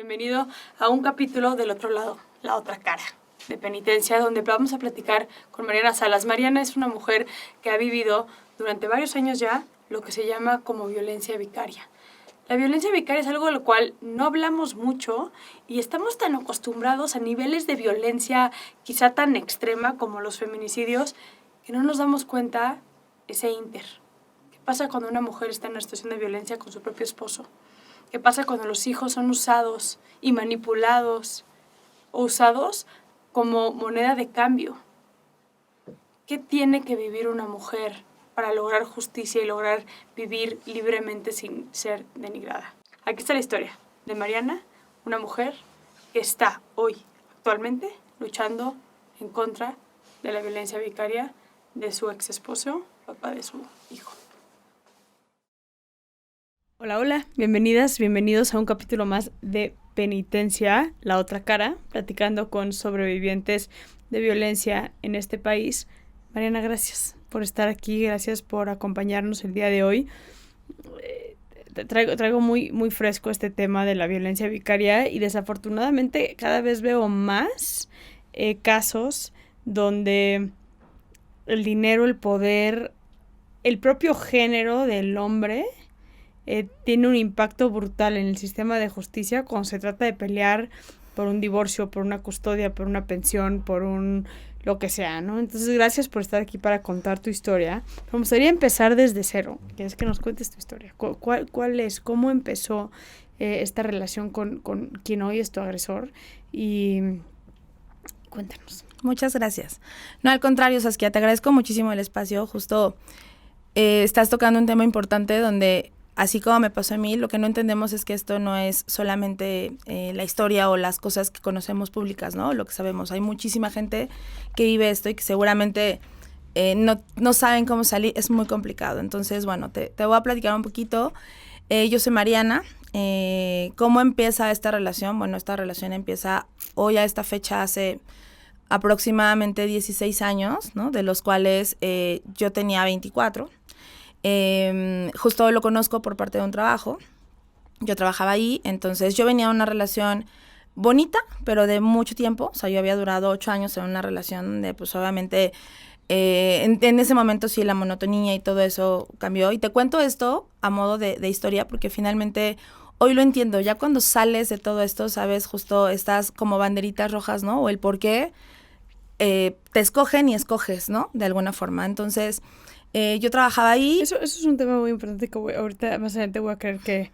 Bienvenido a un capítulo del otro lado, la otra cara de Penitencia, donde vamos a platicar con Mariana Salas. Mariana es una mujer que ha vivido durante varios años ya lo que se llama como violencia vicaria. La violencia vicaria es algo de lo cual no hablamos mucho y estamos tan acostumbrados a niveles de violencia quizá tan extrema como los feminicidios que no nos damos cuenta ese ínter. ¿Qué pasa cuando una mujer está en una situación de violencia con su propio esposo? ¿Qué pasa cuando los hijos son usados y manipulados o usados como moneda de cambio? ¿Qué tiene que vivir una mujer para lograr justicia y lograr vivir libremente sin ser denigrada? Aquí está la historia de Mariana, una mujer que está hoy, actualmente, luchando en contra de la violencia vicaria de su ex esposo, papá de su hijo. Hola, hola, bienvenidas, bienvenidos a un capítulo más de Penitencia, la otra cara, platicando con sobrevivientes de violencia en este país. Mariana, gracias por estar aquí, gracias por acompañarnos el día de hoy. Traigo muy fresco este tema de la violencia vicaria y desafortunadamente cada vez veo más casos donde el dinero, el poder, el propio género del hombre tiene un impacto brutal en el sistema de justicia cuando se trata de pelear por un divorcio, por una custodia, por una pensión, por un lo que sea, ¿no? Entonces, gracias por estar aquí para contar tu historia. Me gustaría empezar desde cero, que es que nos cuentes tu historia. ¿Cuál es? ¿Cómo empezó esta relación con quien hoy es tu agresor? Y cuéntanos. Muchas gracias. No, al contrario, Saskia, te agradezco muchísimo el espacio. Justo estás tocando un tema importante donde, así como me pasó a mí, lo que no entendemos es que esto no es solamente la historia o las cosas que conocemos públicas, ¿no? Lo que sabemos. Hay muchísima gente que vive esto y que seguramente no saben cómo salir. Es muy complicado. Entonces, bueno, te voy a platicar un poquito. Yo soy Mariana. ¿Cómo empieza esta relación? Bueno, esta relación empieza hoy a esta fecha hace aproximadamente 16 años, ¿no? De los cuales yo tenía 24. Justo lo conozco por parte de un trabajo. Yo trabajaba ahí, entonces yo venía de una relación bonita, pero de mucho tiempo. O sea, yo había durado 8 años en una relación donde, pues, obviamente, en ese momento sí la monotonía y todo eso cambió. Y te cuento esto a modo de historia porque finalmente hoy lo entiendo. Ya cuando sales de todo esto, sabes, justo estas como banderitas rojas, ¿no? O el por qué te escogen y escoges, ¿no? De alguna forma. Entonces, yo trabajaba ahí. Eso es un tema muy importante que ahorita más adelante voy a querer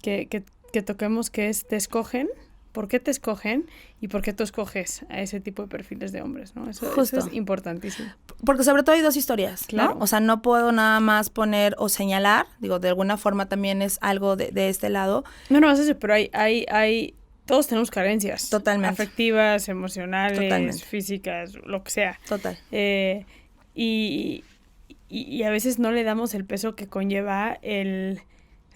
que toquemos, que es te escogen, por qué te escogen y por qué tú escoges a ese tipo de perfiles de hombres, ¿no? Eso es importantísimo. Porque sobre todo hay dos historias, claro, ¿no? O sea, no puedo nada más poner o señalar, digo, de alguna forma también es algo de este lado. No es eso, pero hay todos tenemos carencias. Totalmente. Afectivas, emocionales, totalmente. Físicas, lo que sea. Total. Y a veces no le damos el peso que conlleva el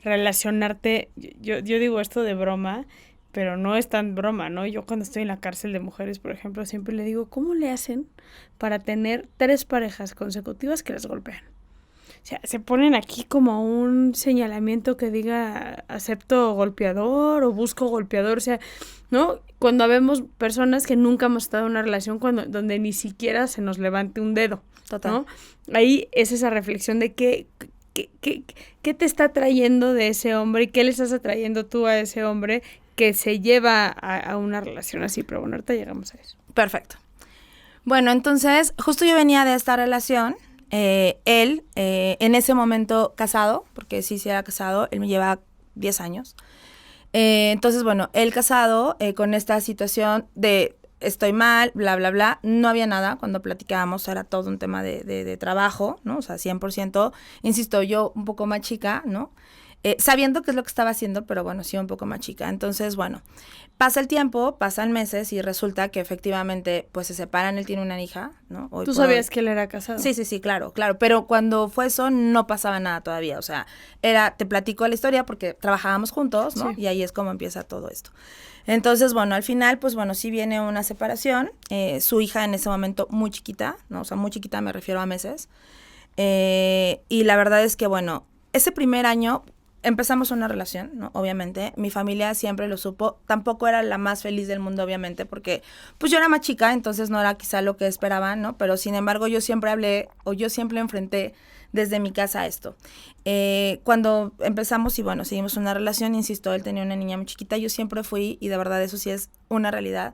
relacionarte. Yo digo esto de broma, pero no es tan broma, ¿no? Yo cuando estoy en la cárcel de mujeres, por ejemplo, siempre le digo, ¿cómo le hacen para tener 3 parejas consecutivas que las golpean? O sea, se ponen aquí como un señalamiento que diga acepto golpeador o busco golpeador, o sea, ¿no? Cuando vemos personas que nunca hemos estado en una relación donde ni siquiera se nos levante un dedo, total, ¿no? Ahí es esa reflexión de qué te está atrayendo de ese hombre y qué le estás atrayendo tú a ese hombre que se lleva a una relación así, pero bueno, ahorita llegamos a eso. Perfecto. Bueno, entonces, justo yo venía de esta relación. Él, en ese momento casado, porque sí era casado, él me lleva 10 años. Entonces, bueno, él casado con esta situación de estoy mal, bla, bla, bla. No había nada cuando platicábamos, era todo un tema de trabajo, ¿no? O sea, 100%. Insisto, yo un poco más chica, ¿no? Sabiendo qué es lo que estaba haciendo, pero bueno, sí un poco más chica. Entonces, bueno, pasa el tiempo, pasan meses y resulta que efectivamente, pues se separan, él tiene una hija, ¿no? ¿Tú sabías que él era casado? Sí, claro, pero cuando fue eso no pasaba nada todavía, o sea, te platico la historia porque trabajábamos juntos, ¿no? Sí. Y ahí es como empieza todo esto. Entonces, bueno, al final, pues bueno, sí viene una separación, su hija en ese momento muy chiquita, ¿no? O sea, muy chiquita me refiero a meses, y la verdad es que, bueno, ese primer año empezamos una relación, ¿no? Obviamente, mi familia siempre lo supo, tampoco era la más feliz del mundo, obviamente, porque pues yo era más chica, entonces no era quizá lo que esperaban, ¿no? Pero sin embargo yo siempre hablé, o yo siempre enfrenté desde mi casa esto. Cuando empezamos y bueno, seguimos una relación, insisto, él tenía una niña muy chiquita, yo siempre fui, y de verdad eso sí es una realidad,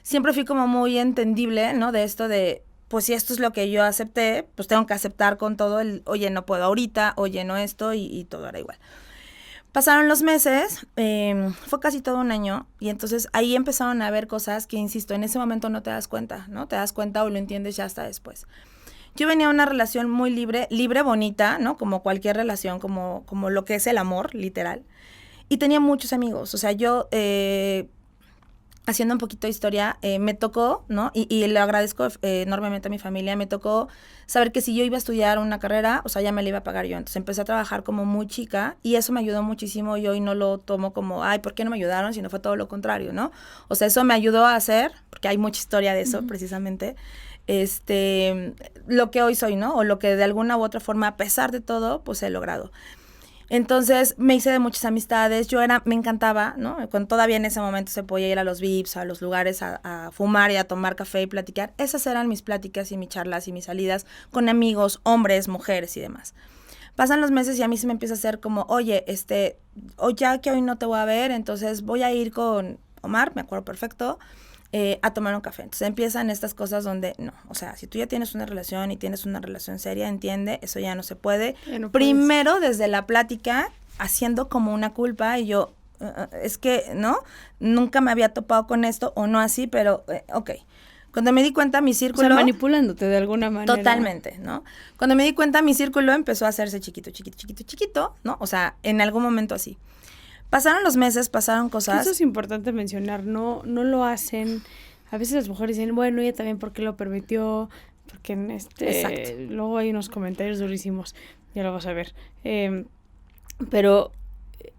siempre fui como muy entendible, ¿no? De esto de, pues si esto es lo que yo acepté, pues tengo que aceptar con todo el, oye, no puedo ahorita, oye, no esto, y todo era igual. Pasaron los meses, fue casi todo un año, y entonces ahí empezaron a ver cosas que, insisto, en ese momento no te das cuenta, ¿no? Te das cuenta o lo entiendes ya hasta después. Yo venía a una relación muy libre, bonita, ¿no? Como cualquier relación, como lo que es el amor, literal. Y tenía muchos amigos, o sea, yo, haciendo un poquito de historia, me tocó, ¿no? Y le agradezco enormemente a mi familia, me tocó saber que si yo iba a estudiar una carrera, o sea, ya me la iba a pagar yo. Entonces empecé a trabajar como muy chica y eso me ayudó muchísimo. Yo hoy no lo tomo como, ay, ¿por qué no me ayudaron? Sino fue todo lo contrario, ¿no? O sea, eso me ayudó a hacer, porque hay mucha historia de eso, precisamente, lo que hoy soy, ¿no? O lo que de alguna u otra forma, a pesar de todo, pues he logrado. Entonces me hice de muchas amistades, me encantaba, ¿no? Cuando todavía en ese momento se podía ir a los VIPs, a los lugares a fumar y a tomar café y platicar. Esas eran mis pláticas y mis charlas y mis salidas con amigos, hombres, mujeres y demás. Pasan los meses y a mí se me empieza a hacer como, oye, o ya que hoy no te voy a ver, entonces voy a ir con Omar, me acuerdo perfecto, a tomar un café. Entonces empiezan estas cosas donde, no, o sea, si tú ya tienes una relación y tienes una relación seria, entiende, eso ya no se puede. No primero, desde la plática, haciendo como una culpa, y yo, es que, ¿no? Nunca me había topado con esto, o no así, pero, ok. Cuando me di cuenta, mi círculo... O sea, manipulándote de alguna manera. Totalmente, ¿no? Cuando me di cuenta, mi círculo empezó a hacerse chiquito, ¿no? O sea, en algún momento así. Pasaron los meses, pasaron cosas. Eso es importante mencionar, no lo hacen. A veces las mujeres dicen, bueno, ella también, ¿por qué lo permitió? Porque Exacto. Luego hay unos comentarios durísimos, ya lo vas a ver. Pero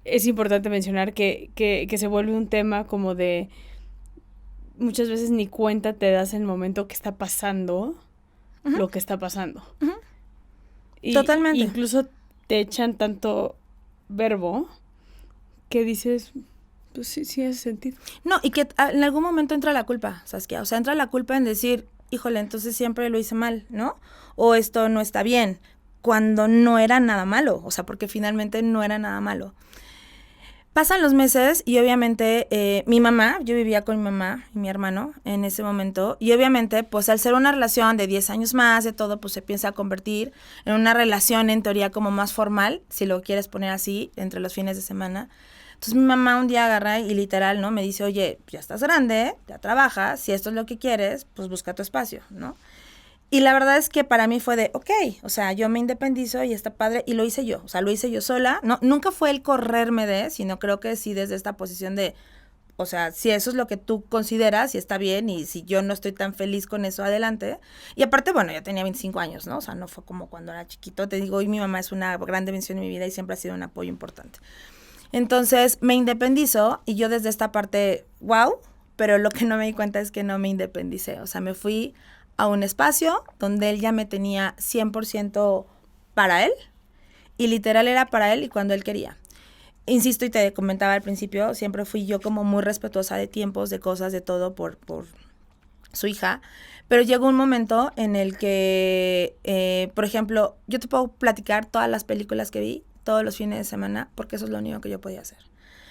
es importante mencionar que se vuelve un tema como de, muchas veces ni cuenta te das en el momento que está pasando lo que está pasando. Totalmente. Incluso te echan tanto verbo que dices, pues sí hace sentido. No, y que en algún momento entra la culpa, Saskia. O sea, entra la culpa en decir, híjole, entonces siempre lo hice mal, ¿no? O esto no está bien, cuando no era nada malo. O sea, porque finalmente no era nada malo. Pasan los meses y obviamente mi mamá, yo vivía con mi mamá y mi hermano en ese momento, y obviamente pues al ser una relación de 10 años más, de todo, pues se piensa convertir en una relación en teoría como más formal, si lo quieres poner así, entre los fines de semana. Entonces mi mamá un día agarra y literal, ¿no? Me dice, oye, ya estás grande, ya trabajas, si esto es lo que quieres, pues busca tu espacio, ¿no? Y la verdad es que para mí fue de, ok, o sea, yo me independizo y está padre, y lo hice yo, o sea, lo hice yo sola, no, nunca fue el correrme de, sino creo que sí desde esta posición de, o sea, si eso es lo que tú consideras y está bien, y si yo no estoy tan feliz con eso, adelante. Y aparte, bueno, ya tenía 25 años, ¿no? O sea, no fue como cuando era chiquito, te digo, y mi mamá es una grande bendición en mi vida y siempre ha sido un apoyo importante. Entonces, me independizo y yo desde esta parte, wow, pero lo que no me di cuenta es que no me independicé, o sea, me fui a un espacio donde él ya me tenía 100% para él, y literal era para él y cuando él quería. Insisto, y te comentaba al principio, siempre fui yo como muy respetuosa de tiempos, de cosas, de todo por su hija, pero llegó un momento en el que, por ejemplo, yo te puedo platicar todas las películas que vi todos los fines de semana, porque eso es lo único que yo podía hacer,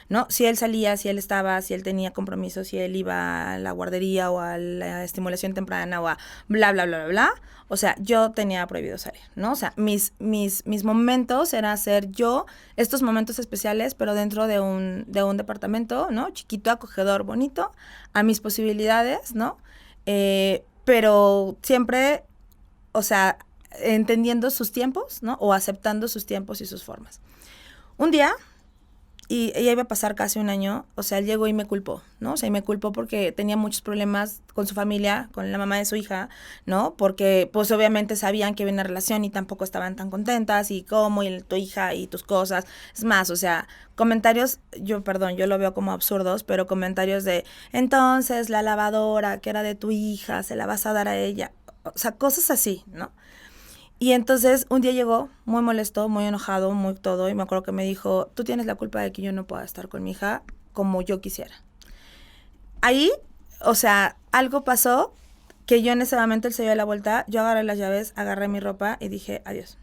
¿no? Si él salía, si él estaba, si él tenía compromisos, si él iba a la guardería o a la estimulación temprana o a bla, bla, bla, bla, bla, o sea, yo tenía prohibido salir, ¿no? O sea, mis momentos era hacer yo estos momentos especiales, pero dentro de un departamento, ¿no? Chiquito, acogedor, bonito, a mis posibilidades, ¿no? Pero siempre, o sea, entendiendo sus tiempos, ¿no? O aceptando sus tiempos y sus formas. Un día, y ella iba a pasar casi un año, o sea, él llegó y me culpó, ¿no? O sea, y me culpó porque tenía muchos problemas con su familia, con la mamá de su hija, ¿no? Porque, pues, obviamente sabían que había una relación y tampoco estaban tan contentas, y cómo, y tu hija, y tus cosas. Es más, o sea, comentarios, yo lo veo como absurdos, pero comentarios de, entonces, la lavadora que era de tu hija, se la vas a dar a ella. O sea, cosas así, ¿no? Y entonces un día llegó muy molesto, muy enojado, muy todo, y me acuerdo que me dijo, tú tienes la culpa de que yo no pueda estar con mi hija como yo quisiera. Ahí, o sea, algo pasó que yo en ese momento él se dio la vuelta, yo agarré las llaves, agarré mi ropa y dije, adiós.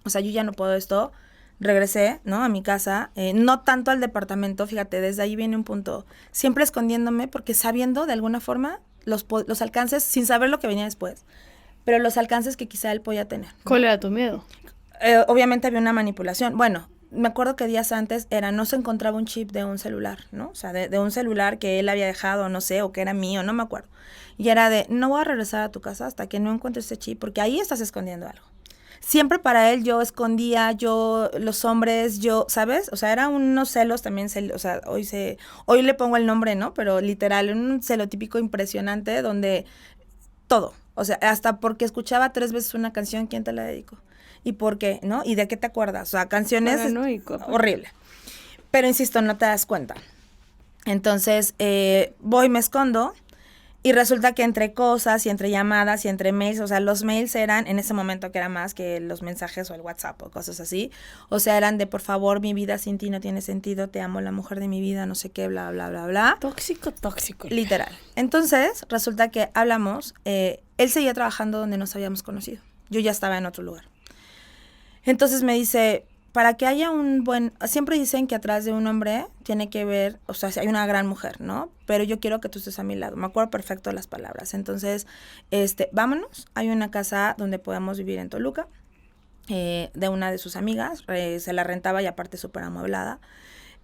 O sea, yo ya no puedo esto. Regresé, ¿no? A mi casa, no tanto al departamento, fíjate, desde ahí viene un punto. Siempre escondiéndome porque sabiendo de alguna forma los alcances, sin saber lo que venía después, pero los alcances que quizá él podía tener, ¿no? ¿Cuál era tu miedo? Obviamente había una manipulación. Bueno, me acuerdo que días antes no se encontraba un chip de un celular, ¿no? O sea, de un celular que él había dejado, no sé, o que era mío, no me acuerdo. Y era de, no voy a regresar a tu casa hasta que no encuentres ese chip, porque ahí estás escondiendo algo. Siempre para él yo escondía, los hombres, ¿sabes? O sea, eran unos celos también, o sea, hoy le pongo el nombre, ¿no? Pero literal, un celotípico impresionante donde todo, o sea, hasta porque escuchaba 3 veces una canción, ¿quién te la dedicó? ¿Y por qué? ¿No? ¿Y de qué te acuerdas? O sea, canciones horrible. Pero insisto, no te das cuenta. Entonces, voy, me escondo, y resulta que entre cosas y entre llamadas y entre mails, o sea, los mails eran, en ese momento que era más que los mensajes o el WhatsApp o cosas así, o sea, eran de, por favor, mi vida sin ti no tiene sentido, te amo, la mujer de mi vida, no sé qué, bla, bla, bla, bla. Tóxico. Literal. Entonces, resulta que hablamos, él seguía trabajando donde nos habíamos conocido, yo ya estaba en otro lugar. Entonces me dice, para que haya siempre dicen que atrás de un hombre tiene que ver, o sea, si hay una gran mujer, ¿no? Pero yo quiero que tú estés a mi lado. Me acuerdo perfecto de las palabras. Entonces, vámonos. Hay una casa donde podemos vivir en Toluca, de una de sus amigas. Se la rentaba y aparte súper amueblada.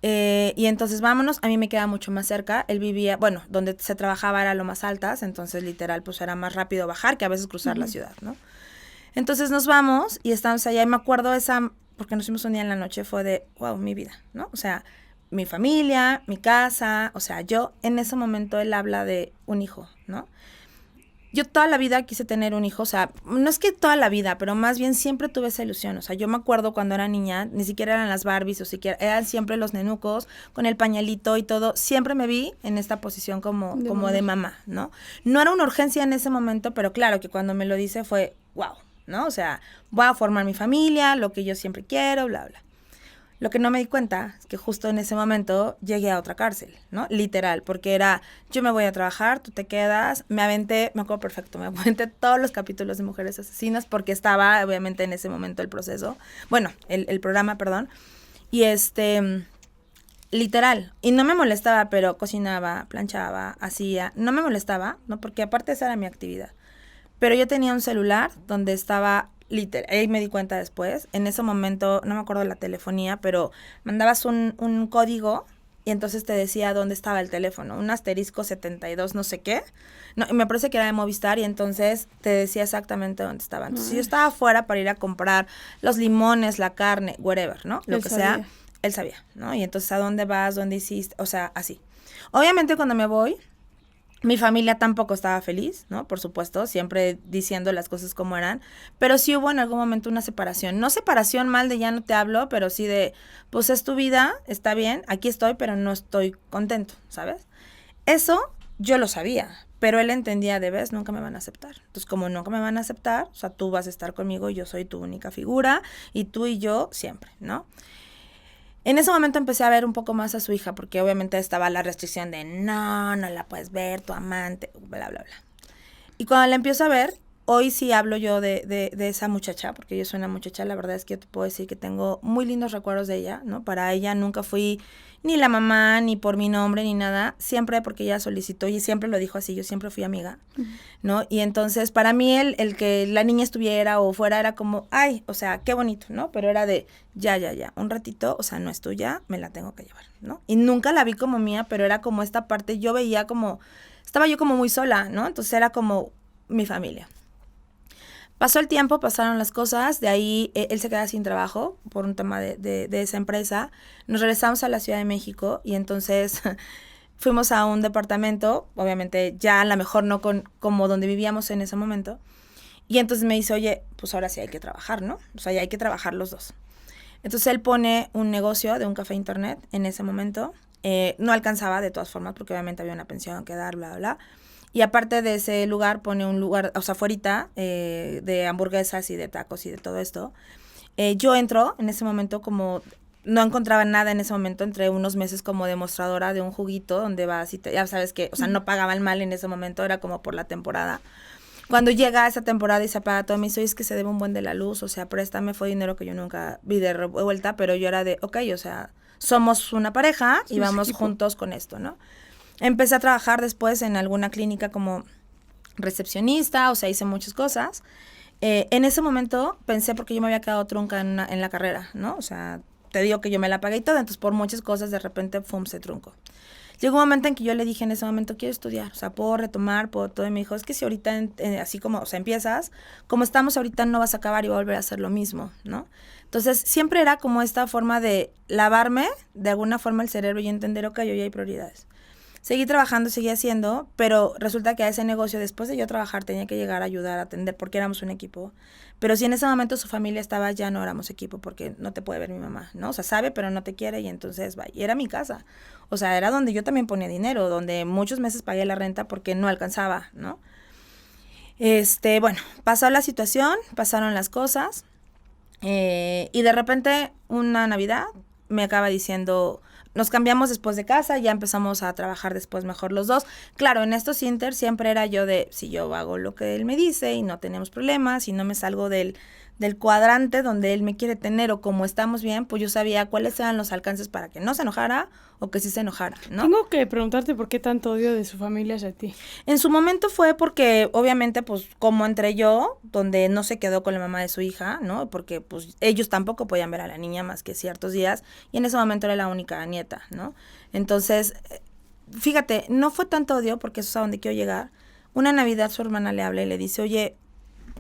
Y entonces vámonos, a mí me queda mucho más cerca. Él vivía, bueno, donde se trabajaba era lo más altas, entonces literal pues era más rápido bajar que a veces cruzar la ciudad, ¿no? Entonces nos vamos y estamos allá y me acuerdo porque nos fuimos un día en la noche, fue de, wow, mi vida, ¿no? O sea, mi familia, mi casa, o sea, yo en ese momento él habla de un hijo, ¿no? Yo toda la vida quise tener un hijo, o sea, no es que toda la vida, pero más bien siempre tuve esa ilusión, o sea, yo me acuerdo cuando era niña, ni siquiera eran las Barbies, o siquiera, eran siempre los nenucos, con el pañalito y todo, siempre me vi en esta posición como de mamá, ¿no? No era una urgencia en ese momento, pero claro que cuando me lo dice fue, wow, ¿no? O sea, voy a formar mi familia, lo que yo siempre quiero, bla, bla. Lo que no me di cuenta es que justo en ese momento llegué a otra cárcel, ¿no? Literal, porque era, yo me voy a trabajar, tú te quedas, me acuerdo perfecto, me aventé todos los capítulos de Mujeres Asesinas porque estaba obviamente en ese momento el proceso, bueno, el programa, perdón, y literal, y no me molestaba, pero cocinaba, planchaba, hacía, no me molestaba, ¿no? Porque aparte esa era mi actividad, pero yo tenía un celular donde estaba literal, ahí me di cuenta después, en ese momento, no me acuerdo de la telefonía, pero mandabas un código y entonces te decía dónde estaba el teléfono, un asterisco 72 no sé qué, no, me parece que era de Movistar y entonces te decía exactamente dónde estaba. Entonces, si yo estaba afuera para ir a comprar los limones, la carne, whatever, ¿no? Lo que sea, él sabía, ¿no? Y entonces, ¿a dónde vas? ¿Dónde hiciste? O sea, así. Obviamente cuando me voy, mi familia tampoco estaba feliz, ¿no? Por supuesto, siempre diciendo las cosas como eran, pero sí hubo en algún momento una separación. No separación mal de ya no te hablo, pero sí de, pues es tu vida, está bien, aquí estoy, pero no estoy contento, ¿sabes? Eso yo lo sabía, pero él entendía de, ¿ves? Nunca me van a aceptar. Entonces, como nunca me van a aceptar, o sea, tú vas a estar conmigo, yo soy tu única figura, y tú y yo siempre, ¿no? En ese momento empecé a ver un poco más a su hija, porque obviamente estaba la restricción de no la puedes ver, tu amante, bla, bla, bla. Y cuando la empiezo a ver, hoy sí hablo yo de esa muchacha, porque yo soy una muchacha, la verdad es que yo te puedo decir que tengo muy lindos recuerdos de ella, ¿no? Para ella nunca fui ni la mamá, ni por mi nombre, ni nada, siempre porque ella solicitó y siempre lo dijo así, yo siempre fui amiga, ¿no? Y entonces para mí el que la niña estuviera o fuera era como, ay, o sea, qué bonito, ¿no? Pero era de, ya, un ratito, o sea, no es tuya, me la tengo que llevar, ¿no? Y nunca la vi como mía, pero era como esta parte, yo veía como, estaba yo como muy sola, ¿no? Entonces era como mi familia. Pasó el tiempo, pasaron las cosas, de ahí él se queda sin trabajo por un tema de esa empresa. Nos regresamos a la Ciudad de México y entonces fuimos a un departamento, obviamente ya a lo mejor no como donde vivíamos en ese momento. Y entonces me dice, oye, pues ahora sí hay que trabajar, ¿no? O sea, ya hay que trabajar los dos. Entonces él pone un negocio de un café internet en ese momento. No alcanzaba de todas formas porque obviamente había una pensión que dar, bla, bla, bla. Y aparte de ese lugar, pone un lugar, o sea, afuerita, de hamburguesas y de tacos y de todo esto. Yo entro en ese momento como... No encontraba nada en ese momento, entre unos meses como demostradora de un juguito donde vas y ya sabes que, o sea, no pagaban mal en ese momento, era como por la temporada. Cuando llega esa temporada y se apaga todo, me dice, oye, es que se debe un buen de la luz, o sea, préstame, fue dinero que yo nunca vi de vuelta, pero yo era de, ok, o sea, somos una pareja y vamos juntos con esto, ¿no? Empecé a trabajar después en alguna clínica como recepcionista, o sea, hice muchas cosas. En ese momento pensé, porque yo me había quedado trunca en la carrera, ¿no? O sea, te digo que yo me la pagué y todo, entonces por muchas cosas de repente, se truncó. Llegó un momento en que yo le dije en ese momento, quiero estudiar, o sea, puedo retomar, puedo todo, y me dijo, es que si ahorita, así como, o sea, empiezas, como estamos ahorita no vas a acabar y va a volver a hacer lo mismo, ¿no? Entonces, siempre era como esta forma de lavarme, de alguna forma el cerebro y entender, ok, hoy hay prioridades. Seguí trabajando, seguí haciendo, pero resulta que a ese negocio, después de yo trabajar, tenía que llegar a ayudar, a atender, porque éramos un equipo. Pero si en ese momento su familia estaba, ya no éramos equipo, porque no te puede ver mi mamá, ¿no? O sea, sabe, pero no te quiere, y entonces va. Y era mi casa. O sea, era donde yo también ponía dinero, donde muchos meses pagué la renta porque no alcanzaba, ¿no? Bueno, pasó la situación, pasaron las cosas, y de repente, una Navidad, me acaba diciendo... Nos cambiamos después de casa, ya empezamos a trabajar después mejor los dos. Claro, en estos inter siempre era yo de, si yo hago lo que él me dice y no tenemos problemas, y no me salgo del cuadrante donde él me quiere tener o como estamos bien, pues yo sabía cuáles eran los alcances para que no se enojara o que sí se enojara, ¿no? Tengo que preguntarte por qué tanto odio de su familia hacia ti. En su momento fue porque, obviamente, pues, como entré yo, donde no se quedó con la mamá de su hija, ¿no? Porque, pues, ellos tampoco podían ver a la niña más que ciertos días, y en ese momento era la única nieta, ¿no? Entonces, fíjate, no fue tanto odio, porque eso es a donde quiero llegar. Una Navidad su hermana le habla y le dice, oye,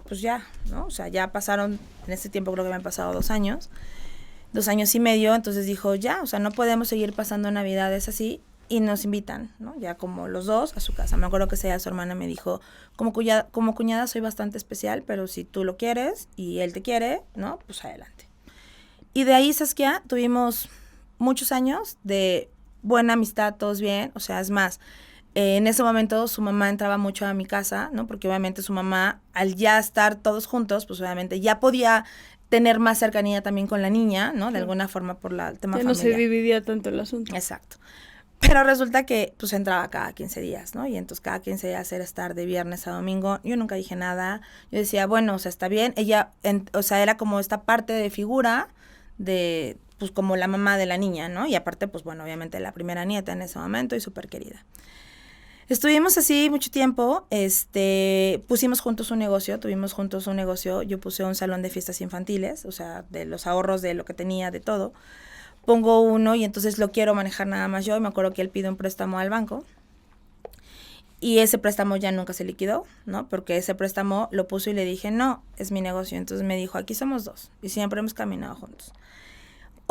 pues ya, ¿no? O sea, ya pasaron, en ese tiempo creo que me han pasado 2 años y medio, entonces dijo, ya, o sea, no podemos seguir pasando Navidades así, y nos invitan, ¿no? Ya como los dos a su casa. Me acuerdo que su hermana me dijo, como cuñada soy bastante especial, pero si tú lo quieres y él te quiere, ¿no? Pues adelante. Y de ahí, Saskia, tuvimos muchos años de buena amistad, todos bien, o sea, es más, en ese momento su mamá entraba mucho a mi casa, ¿no? Porque obviamente su mamá, al ya estar todos juntos, pues obviamente ya podía tener más cercanía también con la niña, ¿no? De alguna forma por el tema familiar. No se dividía tanto el asunto. Exacto. Pero resulta que pues entraba cada 15 días, ¿no? Y entonces cada 15 días era estar de viernes a domingo. Yo nunca dije nada. Yo decía, bueno, o sea, está bien. Ella, o sea, era como esta parte de figura de, pues como la mamá de la niña, ¿no? Y aparte, pues bueno, obviamente la primera nieta en ese momento y súper querida. Estuvimos así mucho tiempo, pusimos juntos un negocio, yo puse un salón de fiestas infantiles, o sea, de los ahorros de lo que tenía, de todo, pongo uno y entonces lo quiero manejar nada más yo, y me acuerdo que él pide un préstamo al banco, y ese préstamo ya nunca se liquidó, ¿no? Porque ese préstamo lo puso y le dije, no, es mi negocio, entonces me dijo, aquí somos 2, y siempre hemos caminado juntos.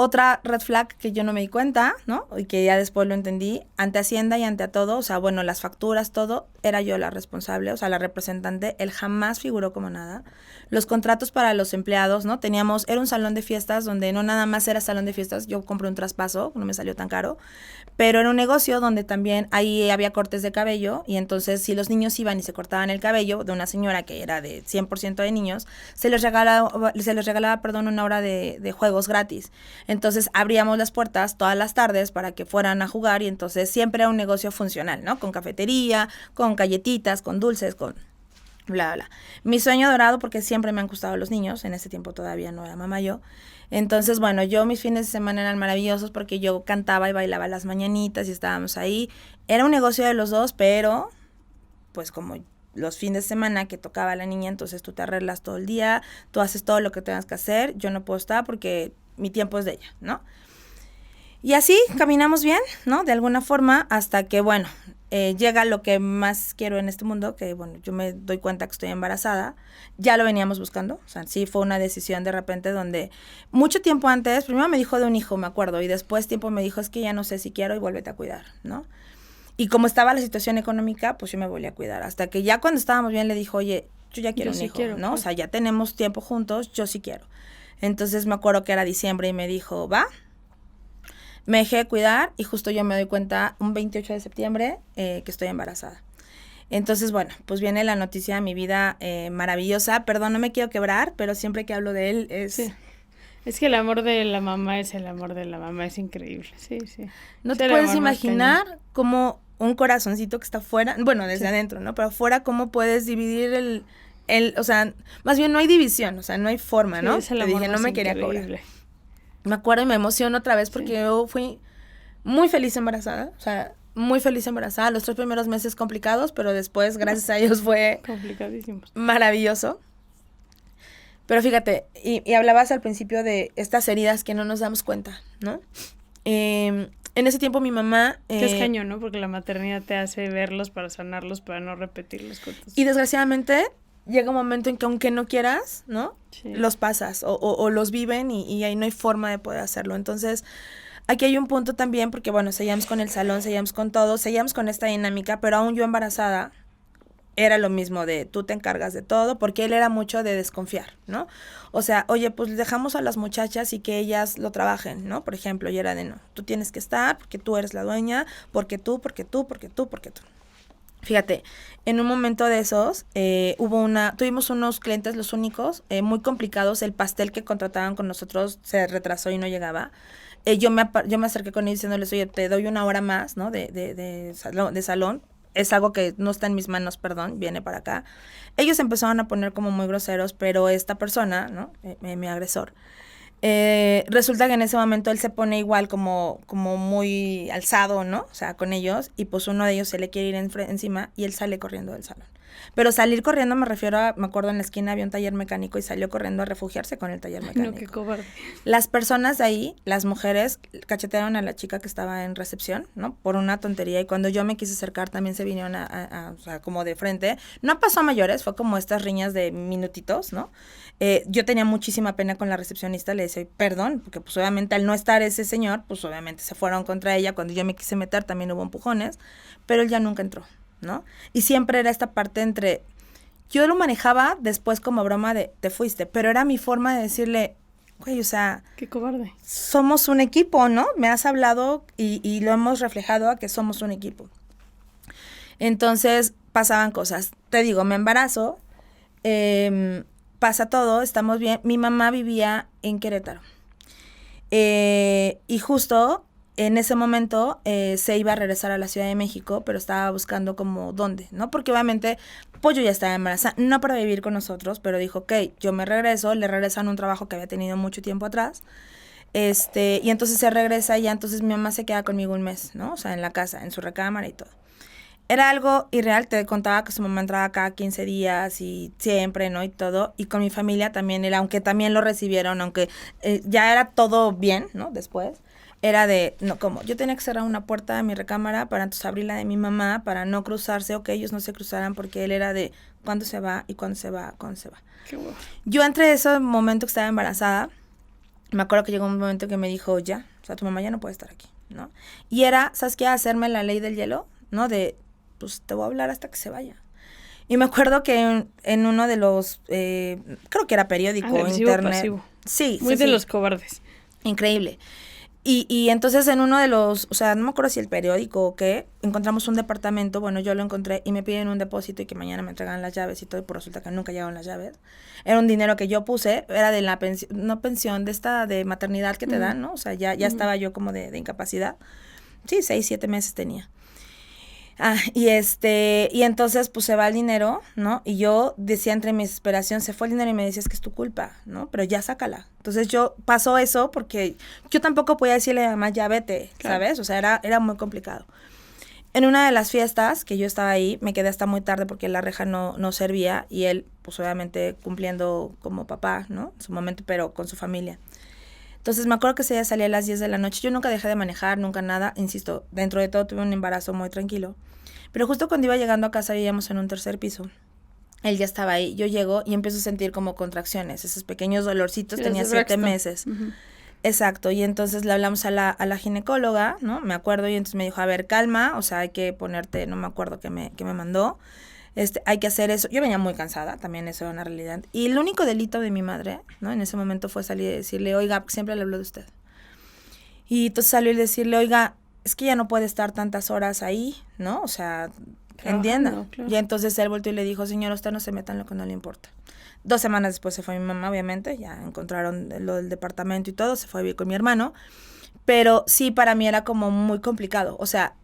Otra red flag que yo no me di cuenta, ¿no? Y que ya después lo entendí, ante Hacienda y ante todo, o sea, bueno, las facturas, todo, era yo la responsable, o sea, la representante, él jamás figuró como nada. Los contratos para los empleados, ¿no? Era un salón de fiestas donde no nada más era salón de fiestas, yo compré un traspaso, no me salió tan caro, pero era un negocio donde también ahí había cortes de cabello, y entonces si los niños iban y se cortaban el cabello de una señora que era de 100% de niños, se les regalaba, una hora de juegos gratis. Entonces abríamos las puertas todas las tardes para que fueran a jugar, y entonces siempre era un negocio funcional, ¿no? Con cafetería, con galletitas, con dulces, con bla, bla. Mi sueño dorado, porque siempre me han gustado los niños, en ese tiempo todavía no era mamá yo. Entonces, bueno, mis fines de semana eran maravillosos porque yo cantaba y bailaba las mañanitas y estábamos ahí. Era un negocio de los dos, pero pues como los fines de semana que tocaba la niña, entonces tú te arreglas todo el día, tú haces todo lo que tengas que hacer, yo no puedo estar porque mi tiempo es de ella, ¿no? Y así caminamos bien, ¿no? De alguna forma, hasta que, bueno, llega lo que más quiero en este mundo, que, bueno, yo me doy cuenta que estoy embarazada. Ya lo veníamos buscando, o sea, sí fue una decisión de repente donde mucho tiempo antes, primero me dijo de un hijo, me acuerdo, y después tiempo me dijo, es que ya no sé si quiero y vuélvete a cuidar, ¿no? Y como estaba la situación económica, pues yo me volví a cuidar. Hasta que ya cuando estábamos bien le dijo, oye, yo ya quiero un hijo, ¿no? O sea, ya tenemos tiempo juntos, yo sí quiero. Entonces me acuerdo que era diciembre y me dijo, va. Me dejé de cuidar y justo yo me doy cuenta un 28 de septiembre que estoy embarazada. Entonces, bueno, pues viene la noticia de mi vida maravillosa. Perdón, no me quiero quebrar, pero siempre que hablo de él es... Sí. Es que el amor de la mamá es el amor de la mamá, es increíble, sí, sí. No Es te el puedes amor más imaginar cañón. cómo un corazoncito que está fuera, bueno, desde Sí. adentro, ¿no? Pero afuera, cómo puedes dividir o sea, más bien no hay división, o sea, no hay forma, Sí, ¿no? es el Te amor dije, no más me quería cobrar. increíble. Me acuerdo y me emociono otra vez porque Sí. yo fui muy feliz embarazada, o sea, muy feliz embarazada. Los 3 primeros meses complicados, pero después, gracias a Dios, fue Complicadísimos. maravilloso. Pero fíjate, y hablabas al principio de estas heridas que no nos damos cuenta, ¿no? En ese tiempo mi mamá... Que es cañón, ¿no? Porque la maternidad te hace verlos para sanarlos, para no repetirlos con tus... Y desgraciadamente llega un momento en que aunque no quieras, ¿no? Sí. Los pasas o los viven y ahí no hay forma de poder hacerlo. Entonces, aquí hay un punto también porque, bueno, seguíamos con el salón, seguíamos con todo, seguíamos con esta dinámica, pero aún yo embarazada era lo mismo de tú te encargas de todo, porque él era mucho de desconfiar, ¿no? O sea, oye, pues dejamos a las muchachas y que ellas lo trabajen, ¿no? Por ejemplo, y era de no, tú tienes que estar porque tú eres la dueña, porque tú. Fíjate, en un momento de esos, tuvimos unos clientes, los únicos, muy complicados. El pastel que contrataban con nosotros se retrasó y no llegaba. Yo me acerqué con ellos diciéndoles, oye, te doy una hora más, ¿no? De salón. Es algo que no está en mis manos, perdón, viene para acá. Ellos empezaron a poner como muy groseros, pero esta persona, ¿no? Mi agresor, resulta que en ese momento él se pone igual como muy alzado, ¿no? O sea, con ellos, y pues uno de ellos se le quiere ir encima y él sale corriendo del salón. Pero salir corriendo me refiero me acuerdo en la esquina había un taller mecánico y salió corriendo a refugiarse con el taller mecánico. No, qué cobarde. Las personas de ahí, las mujeres, cachetearon a la chica que estaba en recepción, ¿no? Por una tontería, y cuando yo me quise acercar también se vinieron o sea, como de frente. No pasó a mayores, fue como estas riñas de minutitos, ¿no? Yo tenía muchísima pena con la recepcionista, le decía, perdón, porque pues obviamente al no estar ese señor, pues obviamente se fueron contra ella. Cuando yo me quise meter también hubo empujones, pero él ya nunca entró, ¿no? Y siempre era esta parte entre... Yo lo manejaba después como broma de te fuiste, pero era mi forma de decirle, güey, o sea... Qué cobarde. Somos un equipo, ¿no? Me has hablado y lo hemos reflejado a que somos un equipo. Entonces pasaban cosas. Te digo, me embarazo, pasa todo, estamos bien. Mi mamá vivía en Querétaro. Y justo en ese momento se iba a regresar a la Ciudad de México, pero estaba buscando como dónde, ¿no? Porque obviamente, pues yo ya estaba embarazada, no para vivir con nosotros, pero dijo, ok, yo me regreso, le regresan un trabajo que había tenido mucho tiempo atrás, y entonces se regresa y ya entonces mi mamá se queda conmigo un mes, ¿no? O sea, en la casa, en su recámara y todo. Era algo irreal, te contaba que su mamá entraba cada 15 días y siempre, ¿no? Y todo, y con mi familia también era, aunque también lo recibieron, aunque ya era todo bien, ¿no? Después. Era de, no, como, yo tenía que cerrar una puerta de mi recámara para entonces abrir la de mi mamá, para no cruzarse, o que ellos no se cruzaran, porque él era de cuándo se va y cuándo se va, cuándo se va. Qué bueno. Yo entre ese momento que estaba embarazada, me acuerdo que llegó un momento que me dijo, ya, o sea, tu mamá ya no puede estar aquí, ¿no? Y era, ¿sabes qué? Hacerme la ley del hielo, ¿no? De, pues te voy a hablar hasta que se vaya. Y me acuerdo que en uno de los, creo que era periódico, Agresivo, internet. pasivo. Sí, Muy sí, de sí. los cobardes. Increíble. Y entonces en uno de los, o sea, no me acuerdo si el periódico o qué, encontramos un departamento, bueno, yo lo encontré y me piden un depósito y que mañana me entregan las llaves y todo, y pues resulta que nunca llegaron las llaves. Era un dinero que yo puse, era de la pensión, no pensión, de esta de maternidad que te dan, ¿no? O sea, ya estaba yo como de incapacidad. Sí, 6, 7 meses tenía. Y entonces pues se va el dinero, ¿no? Y yo decía entre mi desesperación, se fue el dinero y me decía, es que es tu culpa, ¿no? Pero ya sácala. Entonces pasó eso porque yo tampoco podía decirle a mamá, ya vete, Claro. ¿sabes? O sea, era muy complicado. En una de las fiestas que yo estaba ahí, me quedé hasta muy tarde porque la reja no servía y él, pues obviamente cumpliendo como papá, ¿no? En su momento, pero con su familia. Entonces me acuerdo que ese día salí a las 10 de la noche. Yo nunca dejé de manejar, nunca nada. Insisto, dentro de todo tuve un embarazo muy tranquilo. Pero justo cuando iba llegando a casa, vivíamos en un 3er piso. Él ya estaba ahí. Yo llego y empiezo a sentir como contracciones, esos pequeños dolorcitos. Sí, Tenía los de 7 Braxton. meses. Ujú. Exacto. Y entonces le hablamos a la ginecóloga, ¿no? Me acuerdo, y entonces me dijo, a ver, calma, o sea, hay que ponerte, no me acuerdo qué me mandó. Hay que hacer eso. Yo venía muy cansada, también eso era una realidad. Y el único delito de mi madre, ¿no? En ese momento fue salir y decirle, oiga, siempre le hablo de usted. Y entonces salió y decirle, oiga, es que ya no puede estar tantas horas ahí, ¿no? O sea, entienda. Claro. Y entonces él volteó y le dijo, señor, usted no se meta en lo que no le importa. 2 semanas después se fue mi mamá, obviamente, ya encontraron lo del departamento y todo, se fue a vivir con mi hermano, pero sí para mí era como muy complicado, o sea,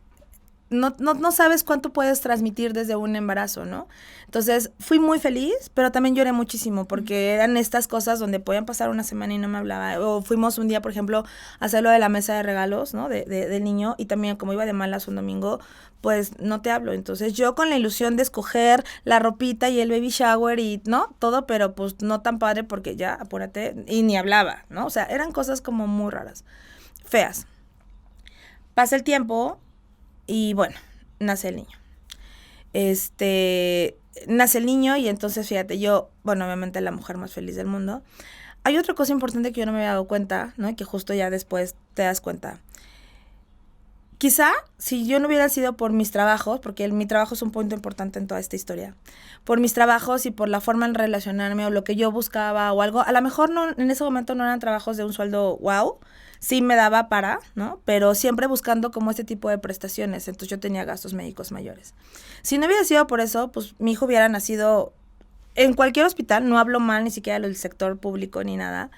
no sabes cuánto puedes transmitir desde un embarazo, ¿no? Entonces, fui muy feliz, pero también lloré muchísimo, porque eran estas cosas donde podían pasar una semana y no me hablaba, o fuimos un día, por ejemplo, a hacer lo de la mesa de regalos, ¿no? Del niño, y también como iba de malas un domingo, pues no te hablo. Entonces, yo con la ilusión de escoger la ropita y el baby shower y, ¿no? Todo, pero pues no tan padre porque ya, apúrate, y ni hablaba, ¿no? O sea, eran cosas como muy raras, feas. Pasa el tiempo y bueno, nace el niño. Nace el niño y entonces, fíjate, yo, bueno, obviamente la mujer más feliz del mundo. Hay otra cosa importante que yo no me había dado cuenta, ¿no? Y que justo ya después te das cuenta. Quizá, si yo no hubiera sido por mis trabajos, porque mi trabajo es un punto importante en toda esta historia, por mis trabajos y por la forma en relacionarme o lo que yo buscaba o algo, a lo mejor no, en ese momento no eran trabajos de un sueldo wow, sí me daba para, ¿no? Pero siempre buscando como este tipo de prestaciones, entonces yo tenía gastos médicos mayores. Si no hubiera sido por eso, pues mi hijo hubiera nacido en cualquier hospital, no hablo mal ni siquiera del sector público ni nada,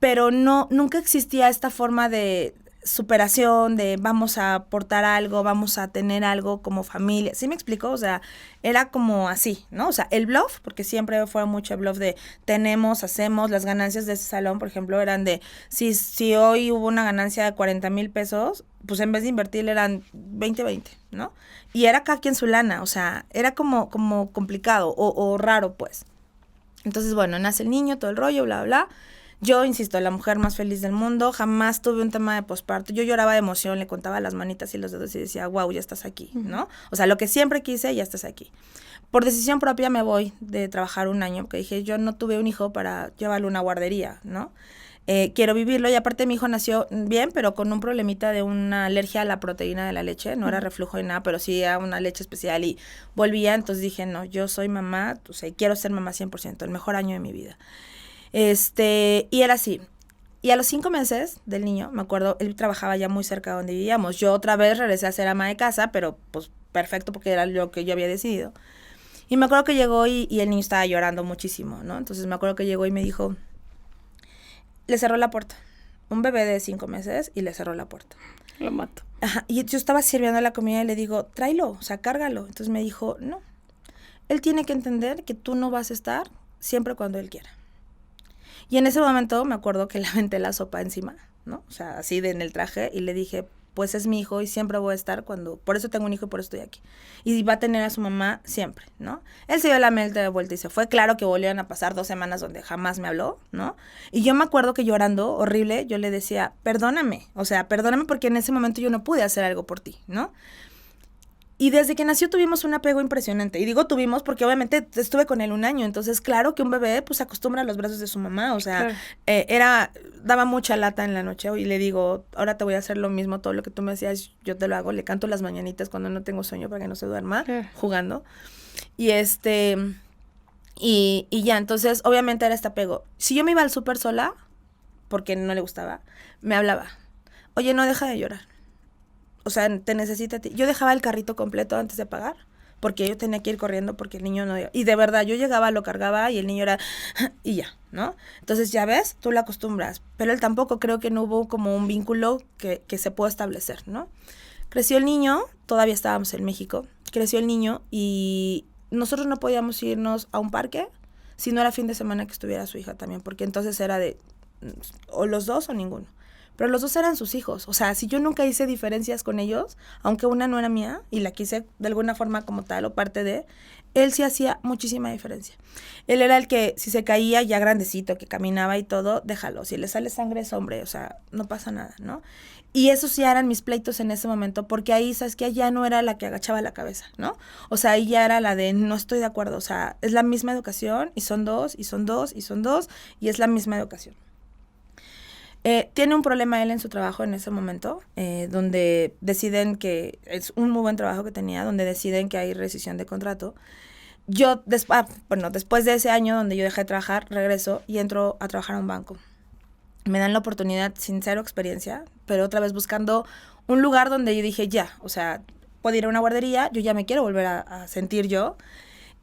pero nunca existía esta forma de superación, de vamos a aportar algo, vamos a tener algo como familia. ¿Sí me explico? O sea, era como así, ¿no? O sea, el bluff, porque siempre fue mucho el bluff de tenemos, hacemos, las ganancias de ese salón, por ejemplo, eran de, si hoy hubo una ganancia de 40,000 pesos, pues en vez de invertir eran 20, ¿no? Y era cada quien su lana, o sea, era como complicado o raro, pues. Entonces, bueno, nace el niño, todo el rollo, bla, bla. Yo, insisto, la mujer más feliz del mundo, jamás tuve un tema de posparto. Yo lloraba de emoción, le contaba las manitas y los dedos y decía, wow, ya estás aquí, ¿no? O sea, lo que siempre quise, ya estás aquí. Por decisión propia me voy de trabajar un año, porque dije, yo no tuve un hijo para llevarlo a una guardería, ¿no? Quiero vivirlo y aparte mi hijo nació bien, pero con un problemita de una alergia a la proteína de la leche, no era reflujo ni nada, pero sí a una leche especial y volvía, entonces dije, no, yo soy mamá, o sea, quiero ser mamá 100%, el mejor año de mi vida. Y era así. Y a los 5 meses del niño, me acuerdo, él trabajaba ya muy cerca de donde vivíamos. Yo otra vez regresé a ser ama de casa, pero pues perfecto porque era lo que yo había decidido. Y me acuerdo que llegó y el niño estaba llorando muchísimo, ¿no? Entonces me acuerdo que llegó y me dijo, le cerró la puerta. Un bebé de 5 meses y le cerró la puerta. Lo mato. Ajá, y yo estaba sirviendo la comida y le digo, tráelo, o sea, cárgalo. Entonces me dijo, no, él tiene que entender que tú no vas a estar siempre cuando él quiera. Y en ese momento me acuerdo que le aventé la sopa encima, ¿no? O sea, así en el traje y le dije, pues es mi hijo y siempre voy a estar por eso tengo un hijo y por eso estoy aquí. Y va a tener a su mamá siempre, ¿no? Él se dio la mente de vuelta y se fue. Claro que volvieron a pasar 2 semanas donde jamás me habló, ¿no? Y yo me acuerdo que llorando, horrible, yo le decía, perdóname, o sea, perdóname porque en ese momento yo no pude hacer algo por ti, ¿no? Y desde que nació tuvimos un apego impresionante. Y digo tuvimos porque obviamente estuve con él un año. Entonces, claro que un bebé pues se acostumbra a los brazos de su mamá. O sea, claro. Daba mucha lata en la noche. Y le digo, ahora te voy a hacer lo mismo. Todo lo que tú me decías, yo te lo hago. Le canto las mañanitas cuando no tengo sueño para que no se duerma, jugando. Y y ya, entonces, obviamente era este apego. Si yo me iba al súper sola, porque no le gustaba, me hablaba. Oye, no, deja de llorar. O sea, te necesita a ti. Yo dejaba el carrito completo antes de pagar, porque yo tenía que ir corriendo porque el niño no... Y de verdad, yo llegaba, lo cargaba y el niño era... y ya, ¿no? Entonces, ya ves, tú lo acostumbras. Pero él tampoco, creo que no hubo como un vínculo que se pueda establecer, ¿no? Creció el niño, todavía estábamos en México, creció el niño y nosotros no podíamos irnos a un parque si no era fin de semana que estuviera su hija también, porque entonces era de o los dos o ninguno. Pero los dos eran sus hijos. O sea, si yo nunca hice diferencias con ellos, aunque una no era mía y la quise de alguna forma como tal o parte de, él sí hacía muchísima diferencia. Él era el que, si se caía ya grandecito, que caminaba y todo, déjalo. Si le sale sangre es hombre, o sea, no pasa nada, ¿no? Y esos ya eran mis pleitos en ese momento, porque ahí, ¿sabes qué? Ya no era la que agachaba la cabeza, ¿no? O sea, ahí ya era la de no estoy de acuerdo. O sea, es la misma educación y son dos, y son dos, y son dos, y es la misma educación. Tiene un problema él en su trabajo en ese momento, donde deciden que es un muy buen trabajo que tenía, donde deciden que hay rescisión de contrato. Yo, después de ese año donde yo dejé de trabajar, regreso y entro a trabajar a un banco. Me dan la oportunidad, sin cero experiencia, pero otra vez buscando un lugar donde yo dije, ya, o sea, puedo ir a una guardería, yo ya me quiero volver a sentir yo.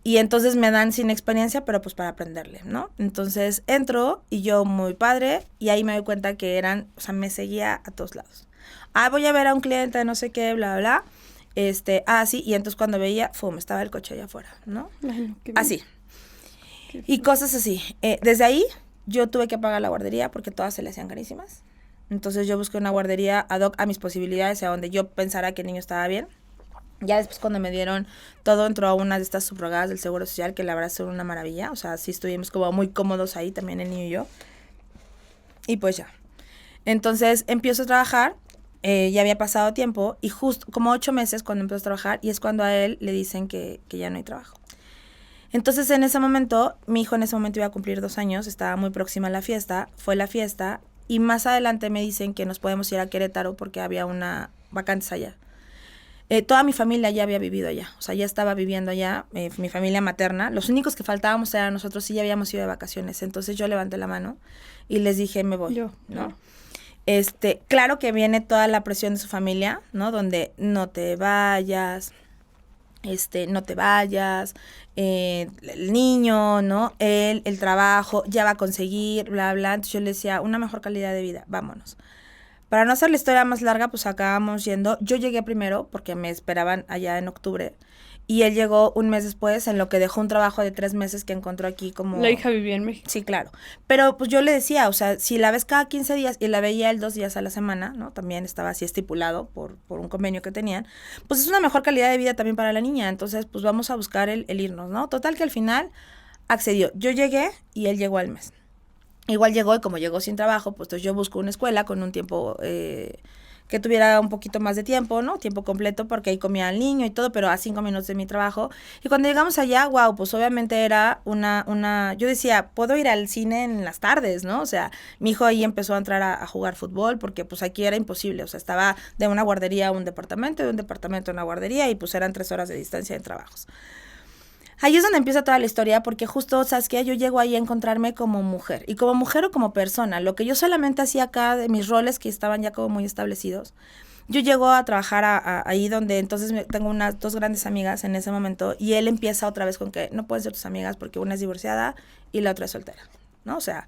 Y entonces me dan sin experiencia, pero pues para aprenderle, ¿no? Entonces entro y yo muy padre y ahí me doy cuenta que me seguía a todos lados. Voy a ver a un cliente, no sé qué, bla, bla, bla. Sí, y entonces cuando veía, estaba el coche allá afuera, ¿no? Ay, no, así. Y cosas así. Desde ahí yo tuve que pagar la guardería porque todas se le hacían carísimas. Entonces yo busqué una guardería ad hoc a mis posibilidades, a donde yo pensara que el niño estaba bien. Ya después cuando me dieron todo, entró a una de estas subrogadas del Seguro Social, que la verdad son una maravilla. O sea, sí estuvimos como muy cómodos ahí, también el niño y yo. Y pues ya. Entonces empiezo a trabajar, ya había pasado tiempo, y justo como 8 meses cuando empiezo a trabajar, y es cuando a él le dicen que ya no hay trabajo. Entonces en ese momento, mi hijo en ese momento iba a cumplir 2 años, estaba muy próxima a la fiesta, fue la fiesta, y más adelante me dicen que nos podemos ir a Querétaro porque había una vacantes allá. Toda mi familia ya había vivido allá, o sea, ya estaba viviendo allá, mi familia materna. Los únicos que faltábamos eran nosotros, sí ya habíamos ido de vacaciones. Entonces yo levanté la mano y les dije, me voy, ¿no? Claro que viene toda la presión de su familia, ¿no? Donde no te vayas, no te vayas, el niño, ¿no? El trabajo, ya va a conseguir, bla, bla. Entonces yo le decía, una mejor calidad de vida, vámonos. Para no hacer la historia más larga, pues acabamos yendo. Yo llegué primero porque me esperaban allá en octubre y él llegó un mes después, en lo que dejó un trabajo de 3 meses que encontró aquí como... La hija vivía en México. Sí, claro. Pero pues yo le decía, o sea, si la ves cada 15 días y la veía él 2 días a la semana, ¿no? También estaba así estipulado por un convenio que tenían, pues es una mejor calidad de vida también para la niña. Entonces, pues vamos a buscar el irnos, ¿no? Total que al final accedió. Yo llegué y él llegó al mes. Igual llegó y como llegó sin trabajo, pues entonces yo busco una escuela con un tiempo que tuviera un poquito más de tiempo, ¿no? Tiempo completo, porque ahí comía al niño y todo, pero a 5 minutos de mi trabajo. Y cuando llegamos allá, wow, pues obviamente era yo decía, puedo ir al cine en las tardes, ¿no? O sea, mi hijo ahí empezó a entrar a jugar fútbol, porque pues aquí era imposible, o sea, estaba de una guardería a un departamento, de un departamento a una guardería, y pues eran 3 horas de distancia de trabajos. Ahí es donde empieza toda la historia, porque justo, ¿sabes qué? Yo llego ahí a encontrarme como mujer, y como mujer o como persona. Lo que yo solamente hacía acá de mis roles que estaban ya como muy establecidos, yo llego a trabajar ahí donde entonces tengo 2 grandes amigas en ese momento, y él empieza otra vez con que no pueden ser tus amigas porque una es divorciada y la otra es soltera, ¿no? O sea,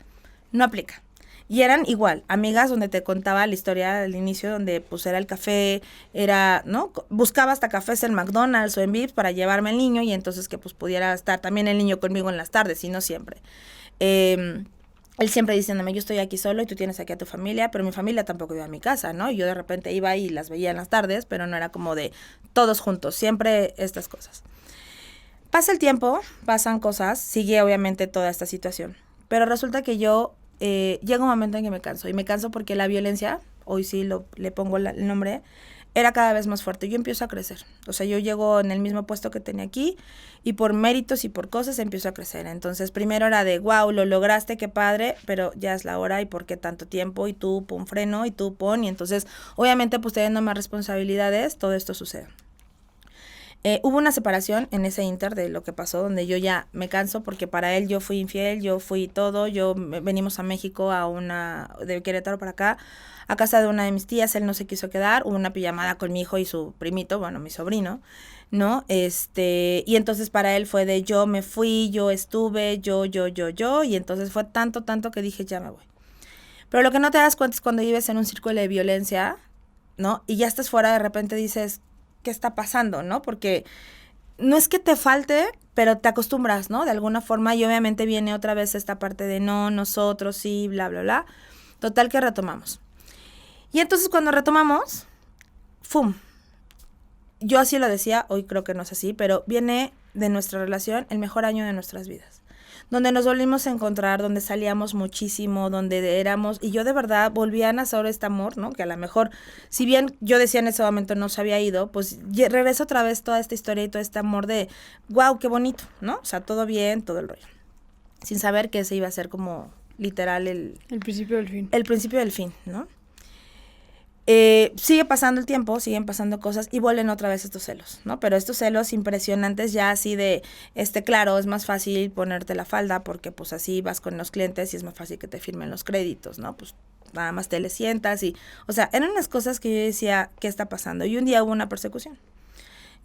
no aplica. Y eran igual, amigas donde te contaba la historia del inicio, donde pues era el café, era, ¿no? Buscaba hasta cafés en McDonald's o en Vips para llevarme al niño y entonces que pues pudiera estar también el niño conmigo en las tardes y no siempre. Él siempre diciéndome, yo estoy aquí solo y tú tienes aquí a tu familia, pero mi familia tampoco iba a mi casa, ¿no? Y yo de repente iba y las veía en las tardes, pero no era como de todos juntos, siempre estas cosas. Pasa el tiempo, pasan cosas, sigue obviamente toda esta situación, pero resulta que yo... llega un momento en que me canso, y me canso porque la violencia, hoy sí le pongo el nombre, era cada vez más fuerte. Yo empiezo a crecer, o sea, yo llego en el mismo puesto que tenía aquí y por méritos y por cosas empiezo a crecer. Entonces primero era de, wow, lo lograste, qué padre, pero ya es la hora y por qué tanto tiempo, y tú pon freno y tú pon, y entonces obviamente pues teniendo más responsabilidades, todo esto sucede. Hubo una separación en ese inter de lo que pasó, donde yo ya me canso porque para él yo fui infiel, yo fui todo, venimos a México de Querétaro para acá, a casa de una de mis tías, él no se quiso quedar, hubo una pijamada con mi hijo y su primito, bueno, mi sobrino, ¿no? Y entonces para él fue de yo me fui, yo estuve, yo, y entonces fue tanto que dije ya me voy. Pero lo que no te das cuenta es cuando vives en un círculo de violencia, ¿no? Y ya estás fuera, de repente dices, ¿qué está pasando, no? Porque no es que te falte, pero te acostumbras, ¿no? De alguna forma, y obviamente viene otra vez esta parte de no, nosotros, sí, bla, bla, bla. Total que retomamos. Y entonces cuando retomamos, ¡fum! Yo así lo decía, hoy creo que no es así, pero viene de nuestra relación el mejor año de nuestras vidas. Donde nos volvimos a encontrar, donde salíamos muchísimo, donde éramos, y yo de verdad volví a nacer este amor, ¿no? Que a lo mejor, si bien yo decía en ese momento no se había ido, pues regresa otra vez toda esta historia y todo este amor de, wow, qué bonito, ¿no? O sea, todo bien, todo el rollo. Sin saber que ese iba a ser como literal el principio del fin. El principio del fin, ¿no? Sigue pasando el tiempo, siguen pasando cosas y vuelven otra vez estos celos, ¿no? Pero estos celos impresionantes ya así de, claro, es más fácil ponerte la falda porque pues así vas con los clientes y es más fácil que te firmen los créditos, ¿no? Pues nada más te le sientas y, o sea, eran unas cosas que yo decía, ¿qué está pasando? Y un día hubo una persecución.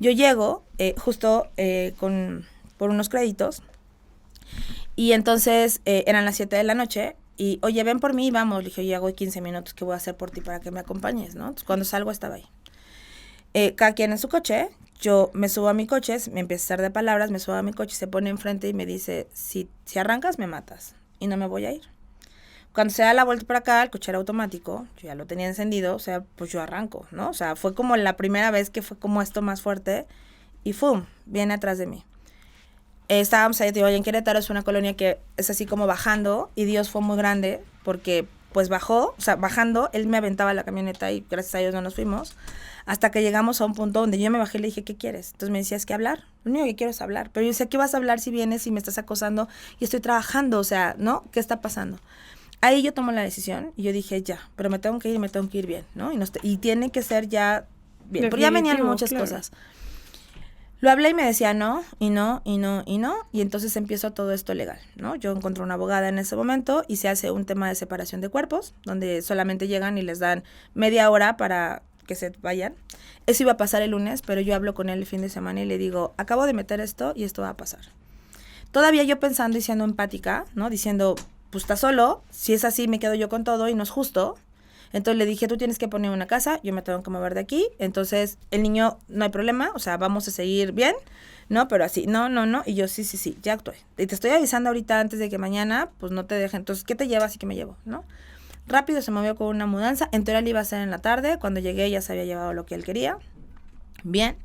Yo llego justo por unos créditos y entonces eran las 7 de la noche y, oye, ven por mí y vamos. Le dije, oye, hago 15 minutos, ¿qué voy a hacer por ti para que me acompañes, no? Entonces, cuando salgo estaba ahí. Cada quien en su coche, yo me subo a mi coche, me empieza a hacer de palabras, me subo a mi coche, se pone enfrente y me dice, si arrancas me matas y no me voy a ir. Cuando se da la vuelta para acá, el coche era automático, yo ya lo tenía encendido, o sea, pues yo arranco, ¿no? O sea, fue como la primera vez que fue como esto más fuerte y ¡fum! Viene atrás de mí. Estábamos ahí, digo, en Querétaro es una colonia que es así como bajando y Dios fue muy grande porque pues bajó, o sea, bajando, él me aventaba la camioneta y gracias a Dios no nos fuimos, hasta que llegamos a un punto donde yo me bajé y le dije, ¿qué quieres? Entonces me decía, es que hablar, lo único que quiero es hablar, pero yo decía, ¿qué vas a hablar si vienes y me estás acosando y estoy trabajando? O sea, ¿no? ¿Qué está pasando? Ahí yo tomo la decisión y yo dije, ya, pero me tengo que ir bien, ¿no? Y tiene que ser ya bien, porque ya venían muchas cosas. Lo hablé y me decía no, y no, y no, y no, y entonces empiezo todo esto legal, ¿no? Yo encontré una abogada en ese momento y se hace un tema de separación de cuerpos, donde solamente llegan y les dan media hora para que se vayan. Eso iba a pasar el lunes, pero yo hablo con él el fin de semana y le digo, acabo de meter esto y esto va a pasar. Todavía yo pensando y siendo empática, ¿no? Diciendo, pues está solo, si es así me quedo yo con todo y no es justo. Entonces le dije, tú tienes que poner una casa, yo me tengo que mover de aquí, entonces el niño no hay problema, o sea, vamos a seguir bien, ¿no? Pero así, no, y yo sí, ya actué. Y te estoy avisando ahorita antes de que mañana, pues no te dejen, entonces, ¿qué te llevas y qué me llevo, no? Rápido se movió con una mudanza, en teoría le iba a hacer en la tarde, cuando llegué ya se había llevado lo que él quería, bien.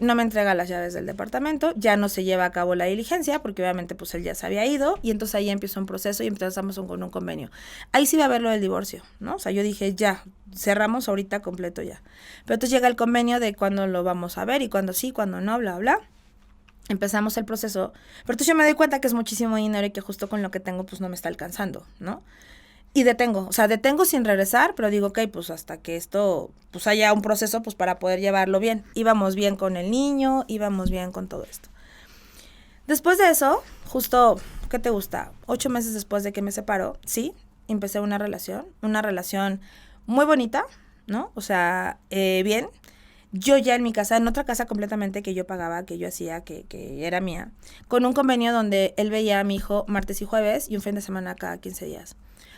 No me entrega las llaves del departamento, ya no se lleva a cabo la diligencia, porque obviamente pues él ya se había ido, y entonces ahí empieza un proceso y empezamos con un convenio. Ahí sí va a haber lo del divorcio, ¿no? O sea, yo dije, ya, cerramos ahorita completo ya. Pero entonces llega el convenio de cuándo lo vamos a ver, y cuándo sí, cuándo no, bla, bla. Empezamos el proceso, pero entonces yo me doy cuenta que es muchísimo dinero y que justo con lo que tengo pues no me está alcanzando, ¿no? Y detengo sin regresar, pero digo, ok, pues hasta que esto, pues haya un proceso, pues para poder llevarlo bien. Íbamos bien con el niño, íbamos bien con todo esto. Después de eso, justo, ¿qué te gusta? 8 meses después de que me separo, sí, empecé una relación muy bonita, ¿no? O sea, bien. Yo ya en mi casa, en otra casa completamente que yo pagaba, que yo hacía, que era mía, con un convenio donde él veía a mi hijo martes y jueves y un fin de semana cada 15 días.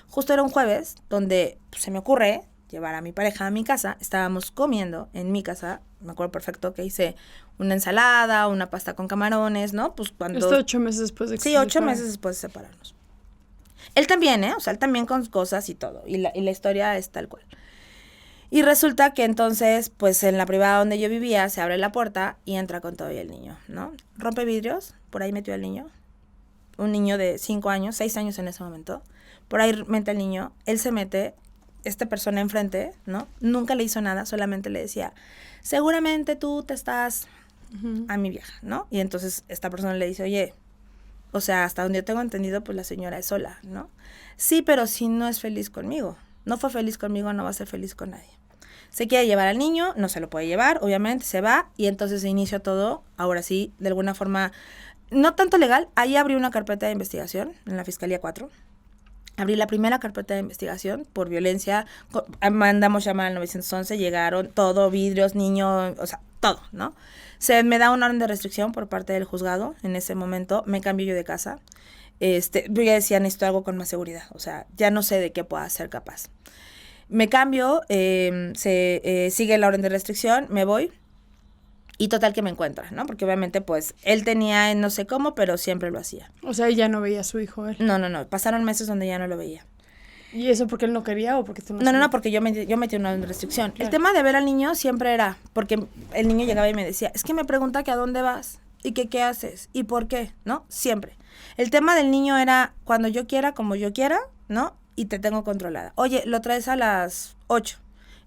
Justo era un jueves donde pues, se me ocurre llevar a mi pareja a mi casa. Estábamos comiendo en mi casa. Me acuerdo perfecto que hice una ensalada, una pasta con camarones, ¿no? Pues cuando... Esto 8 meses después de que sí, 8 meses después de separarnos. Él también, ¿eh? O sea, él también con cosas y todo. Y la historia es tal cual. Y resulta que entonces, pues en la privada donde yo vivía, se abre la puerta y entra con todo y el niño, ¿no? Rompe vidrios, por ahí metió al niño. Un niño de 5 años, 6 años en ese momento. Por ahí mete el niño, él se mete, esta persona enfrente, ¿no? Nunca le hizo nada, solamente le decía, seguramente tú te estás a mi vieja, ¿no? Y entonces esta persona le dice, oye, o sea, hasta donde yo tengo entendido, pues la señora es sola, ¿no? Sí, pero si no es feliz conmigo, no fue feliz conmigo, no va a ser feliz con nadie. Se quiere llevar al niño, no se lo puede llevar, obviamente, se va, y entonces se inicia todo, ahora sí, de alguna forma, no tanto legal, ahí abrí una carpeta de investigación en la Fiscalía 4. Abrí la primera carpeta de investigación por violencia, mandamos llamar al 911, llegaron todo, vidrios, niños, o sea, todo, ¿no? Se me da una orden de restricción por parte del juzgado, en ese momento me cambio yo de casa, yo ya decía, necesito algo con más seguridad, o sea, ya no sé de qué pueda ser capaz. Me cambio, sigue la orden de restricción, me voy, y total que me encuentra, ¿no? Porque obviamente, pues, él tenía no sé cómo, pero siempre lo hacía. O sea, ya no veía a su hijo él. No, pasaron meses donde ya no lo veía. ¿Y eso porque él no quería o porque tú no? No, porque yo metí una restricción. Claro. El tema de ver al niño siempre era, porque el niño llegaba y me decía, es que me pregunta que a dónde vas y que qué haces y por qué, ¿no? Siempre. El tema del niño era cuando yo quiera, como yo quiera, ¿no? Y te tengo controlada. Oye, lo traes a las 8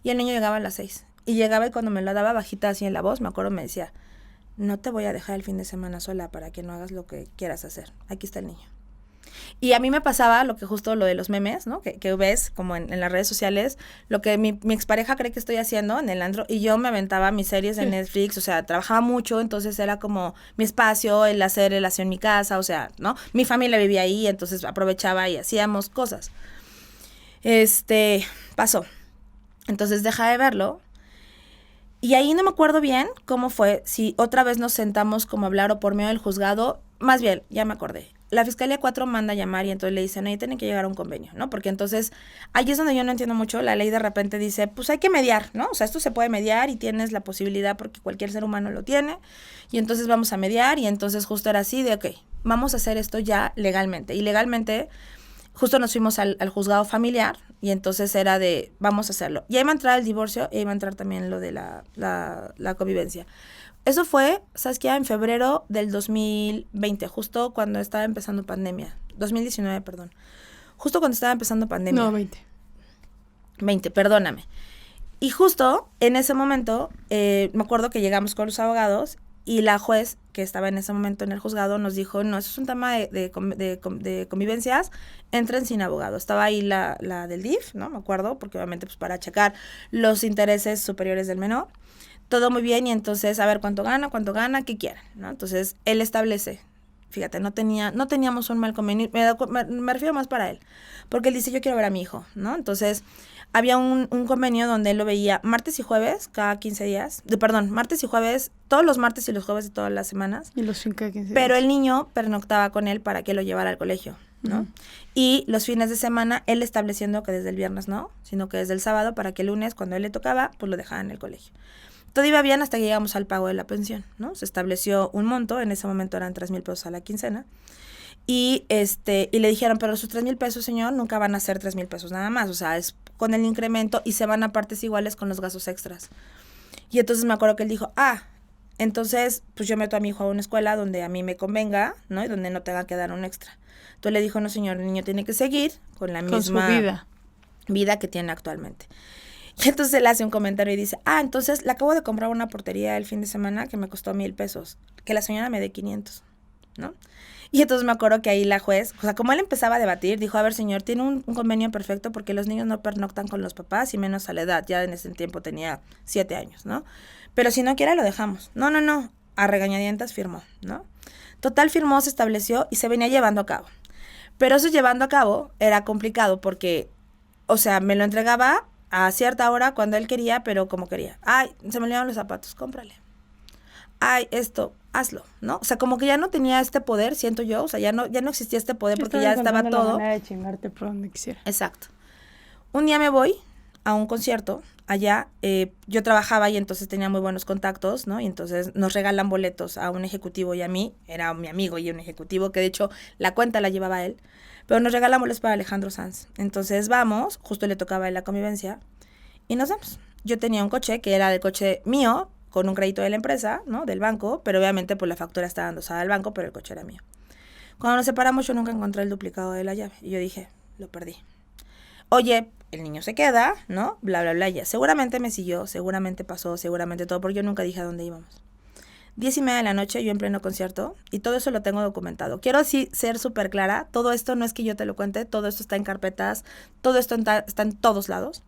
y el niño llegaba a las 6. Y llegaba y cuando me la daba bajita así en la voz, me acuerdo, me decía, no te voy a dejar el fin de semana sola para que no hagas lo que quieras hacer. Aquí está el niño. Y a mí me pasaba lo de los memes, ¿no? Que ves como en las redes sociales, lo que mi expareja cree que estoy haciendo en el antro, y yo me aventaba mis series de Netflix, o sea, trabajaba mucho, entonces era como mi espacio, el hacer el aseo en mi casa, o sea, ¿no? Mi familia vivía ahí, entonces aprovechaba y hacíamos cosas. Pasó. Entonces deja de verlo. Y ahí no me acuerdo bien cómo fue, si otra vez nos sentamos como a hablar o por medio del juzgado, más bien, ya me acordé. La Fiscalía 4 manda a llamar y entonces le dicen, oye, tienen que llegar a un convenio, ¿no? Porque entonces, ahí es donde yo no entiendo mucho, la ley de repente dice, pues hay que mediar, ¿no? O sea, esto se puede mediar y tienes la posibilidad porque cualquier ser humano lo tiene, y entonces vamos a mediar, y entonces justo era así de, ok, vamos a hacer esto ya legalmente. Y legalmente, justo nos fuimos al juzgado familiar, y entonces era de, vamos a hacerlo. Y ahí va a entrar el divorcio, y ahí va a entrar también lo de la convivencia. Eso fue, ¿sabes qué? En febrero del 2020, justo cuando estaba empezando pandemia. 2019, perdón. Justo cuando estaba empezando pandemia. No, 20. 20, perdóname. Y justo en ese momento, me acuerdo que llegamos con los abogados y la juez que estaba en ese momento en el juzgado nos dijo, no, eso es un tema de convivencias, entren sin abogado. Estaba ahí la del DIF, ¿no? Me acuerdo, porque obviamente pues para checar los intereses superiores del menor. Todo muy bien y entonces, a ver, cuánto gana, qué quieren, ¿no? Entonces, él establece, fíjate, no teníamos un mal convenio, me refiero más para él, porque él dice, yo quiero ver a mi hijo, ¿no? Entonces, había un convenio donde él lo veía martes y jueves, cada 15 días, martes y jueves, todos los martes y los jueves de todas las semanas. Y los 5 de 15 días. Pero el niño pernoctaba con él para que lo llevara al colegio, ¿no? Uh-huh. Y los fines de semana, él estableciendo que desde el viernes no, sino que desde el sábado, para que el lunes, cuando él le tocaba, pues lo dejaba en el colegio. Todo iba bien hasta que llegamos al pago de la pensión, ¿no? Se estableció un monto, en ese momento eran 3,000 pesos a la quincena, y le dijeron, pero sus 3,000 pesos, señor, nunca van a ser 3,000 pesos nada más, o sea, es con el incremento y se van a partes iguales con los gastos extras. Y entonces me acuerdo que él dijo, entonces, pues yo meto a mi hijo a una escuela donde a mí me convenga, ¿no? Y donde no tenga que dar un extra. Entonces le dijo, no, señor, el niño tiene que seguir con la misma vida que tiene actualmente. Y entonces él hace un comentario y dice, entonces le acabo de comprar una portería el fin de semana que me costó 1,000 pesos, que la señora me dé 500, ¿no? Y entonces me acuerdo que ahí la juez, o sea, como él empezaba a debatir, dijo, a ver, señor, tiene un convenio perfecto porque los niños no pernoctan con los papás y menos a la edad, ya en ese tiempo tenía 7 años, ¿no? Pero si no quiere, lo dejamos. No, a regañadientas firmó, ¿no? Total, firmó, se estableció y se venía llevando a cabo. Pero eso llevando a cabo era complicado porque, o sea, me lo entregaba a cierta hora cuando él quería, pero como quería. Se me olvidaron los zapatos, cómprale. Esto, hazlo, ¿no? O sea, como que ya no tenía este poder, siento yo, o sea, ya no existía este poder porque ya estaba todo. La manera de chingarte por donde quisiera. Exacto. Un día me voy a un concierto allá, yo trabajaba y entonces tenía muy buenos contactos, ¿no? Y entonces nos regalan boletos a un ejecutivo y a mí, era mi amigo y un ejecutivo que de hecho la cuenta la llevaba él, pero nos regalan boletos para Alejandro Sanz. Entonces vamos, justo le tocaba en la convivencia y nos vamos. Yo tenía un coche que era el coche mío, con un crédito de la empresa, ¿no? Del banco, pero obviamente pues la factura estaba endosada al banco, pero el coche era mío. Cuando nos separamos yo nunca encontré el duplicado de la llave y yo dije, lo perdí. Oye, el niño se queda, ¿no? Bla, bla, bla, ya. Seguramente me siguió, seguramente pasó, seguramente todo, porque yo nunca dije a dónde íbamos. 10:30 de la noche, yo en pleno concierto, y todo eso lo tengo documentado. Quiero así ser súper clara, todo esto no es que yo te lo cuente, todo esto está en carpetas, todo esto está en todos lados.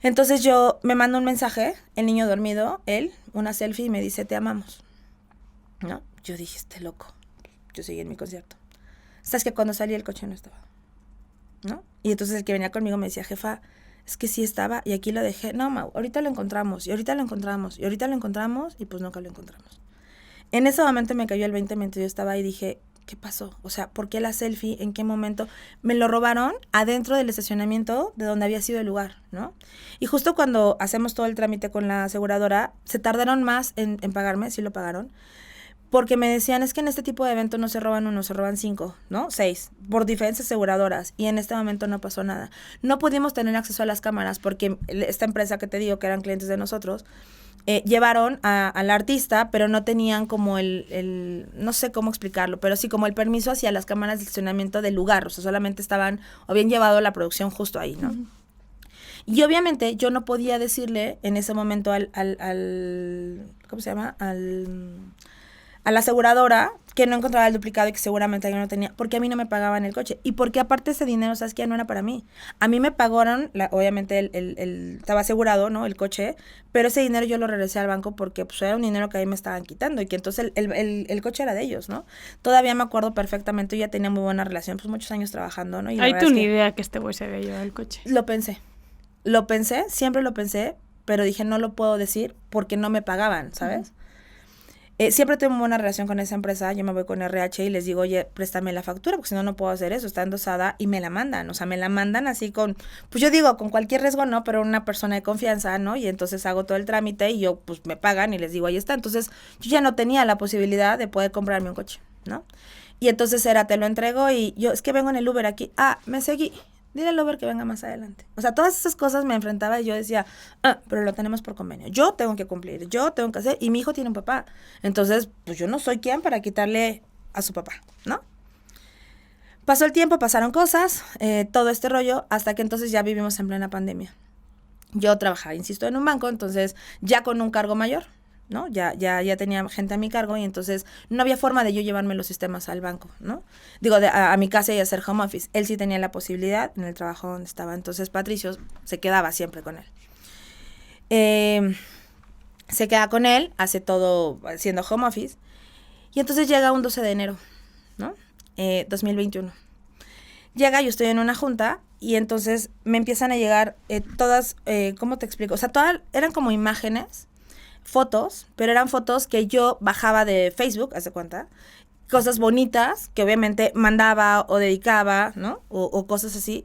Entonces yo me mando un mensaje, el niño dormido, él, una selfie, y me dice, te amamos, ¿no? Yo dije, loco. Yo seguí en mi concierto. ¿Sabes que cuando salí el coche no estaba? ¿No? Y entonces el que venía conmigo me decía, jefa, es que sí estaba y aquí lo dejé. No, Mau, ahorita lo encontramos, y ahorita lo encontramos, y ahorita lo encontramos, y pues nunca lo encontramos. En ese momento me cayó el 20 mientras yo estaba ahí y dije, ¿qué pasó? O sea, ¿por qué la selfie? ¿En qué momento? Me lo robaron adentro del estacionamiento de donde había sido el lugar, ¿no? Y justo cuando hacemos todo el trámite con la aseguradora, se tardaron más en pagarme, sí lo pagaron, porque me decían, es que en este tipo de eventos no se roban 1, se roban 5, ¿no? 6, por diferentes aseguradoras, y en este momento no pasó nada. No pudimos tener acceso a las cámaras porque esta empresa que te digo, que eran clientes de nosotros, llevaron al artista, pero no tenían como no sé cómo explicarlo, pero sí como el permiso hacia las cámaras de estacionamiento del lugar, o sea, solamente estaban, o habían llevado la producción justo ahí, ¿no? Uh-huh. Y obviamente yo no podía decirle en ese momento al ¿cómo se llama? A la aseguradora que no encontraba el duplicado y que seguramente yo no tenía, porque a mí no me pagaban el coche. Y porque aparte ese dinero, ¿sabes qué? No era para mí. A mí me pagaron, obviamente estaba asegurado, ¿no? El coche, pero ese dinero yo lo regresé al banco porque pues era un dinero que a mí me estaban quitando y que entonces el coche era de ellos, ¿no? Todavía me acuerdo perfectamente, yo ya tenía muy buena relación, pues muchos años trabajando, ¿no? Y ¿hay tú ni idea que este güey se había llevado el coche? Lo pensé, siempre lo pensé, pero dije, no lo puedo decir porque no me pagaban, ¿sabes? Siempre tengo una buena relación con esa empresa. Yo me voy con RH y les digo, oye, préstame la factura, porque si no, no puedo hacer eso. Está endosada y me la mandan. O sea, me la mandan así con, pues yo digo, con cualquier riesgo no, pero una persona de confianza, ¿no? Y entonces hago todo el trámite y yo, pues me pagan y les digo, ahí está. Entonces, yo ya no tenía la posibilidad de poder comprarme un coche, ¿no? Y entonces era, te lo entrego y yo, es que vengo en el Uber aquí. Ah, me seguí. Dile al Uber que venga más adelante. O sea, todas esas cosas me enfrentaba y yo decía, pero lo tenemos por convenio. Yo tengo que cumplir, yo tengo que hacer, y mi hijo tiene un papá. Entonces, pues yo no soy quien para quitarle a su papá, ¿no? Pasó el tiempo, pasaron cosas, todo este rollo, hasta que entonces ya vivimos en plena pandemia. Yo trabajaba, insisto, en un banco, entonces ya con un cargo mayor, ¿no? Ya tenía gente a mi cargo y entonces no había forma de yo llevarme los sistemas al banco, ¿no? Digo, a mi casa y hacer home office. Él sí tenía la posibilidad en el trabajo donde estaba. Entonces Patricio se quedaba siempre con él. Se queda con él, hace todo haciendo home office. Y entonces llega un 12 de enero, ¿no? 2021. Llega, yo estoy en una junta y entonces me empiezan a llegar todas, ¿cómo te explico? O sea, todas eran como imágenes, fotos, pero eran fotos que yo bajaba de Facebook, haz de cuenta, cosas bonitas que obviamente mandaba o dedicaba, ¿no? O cosas así.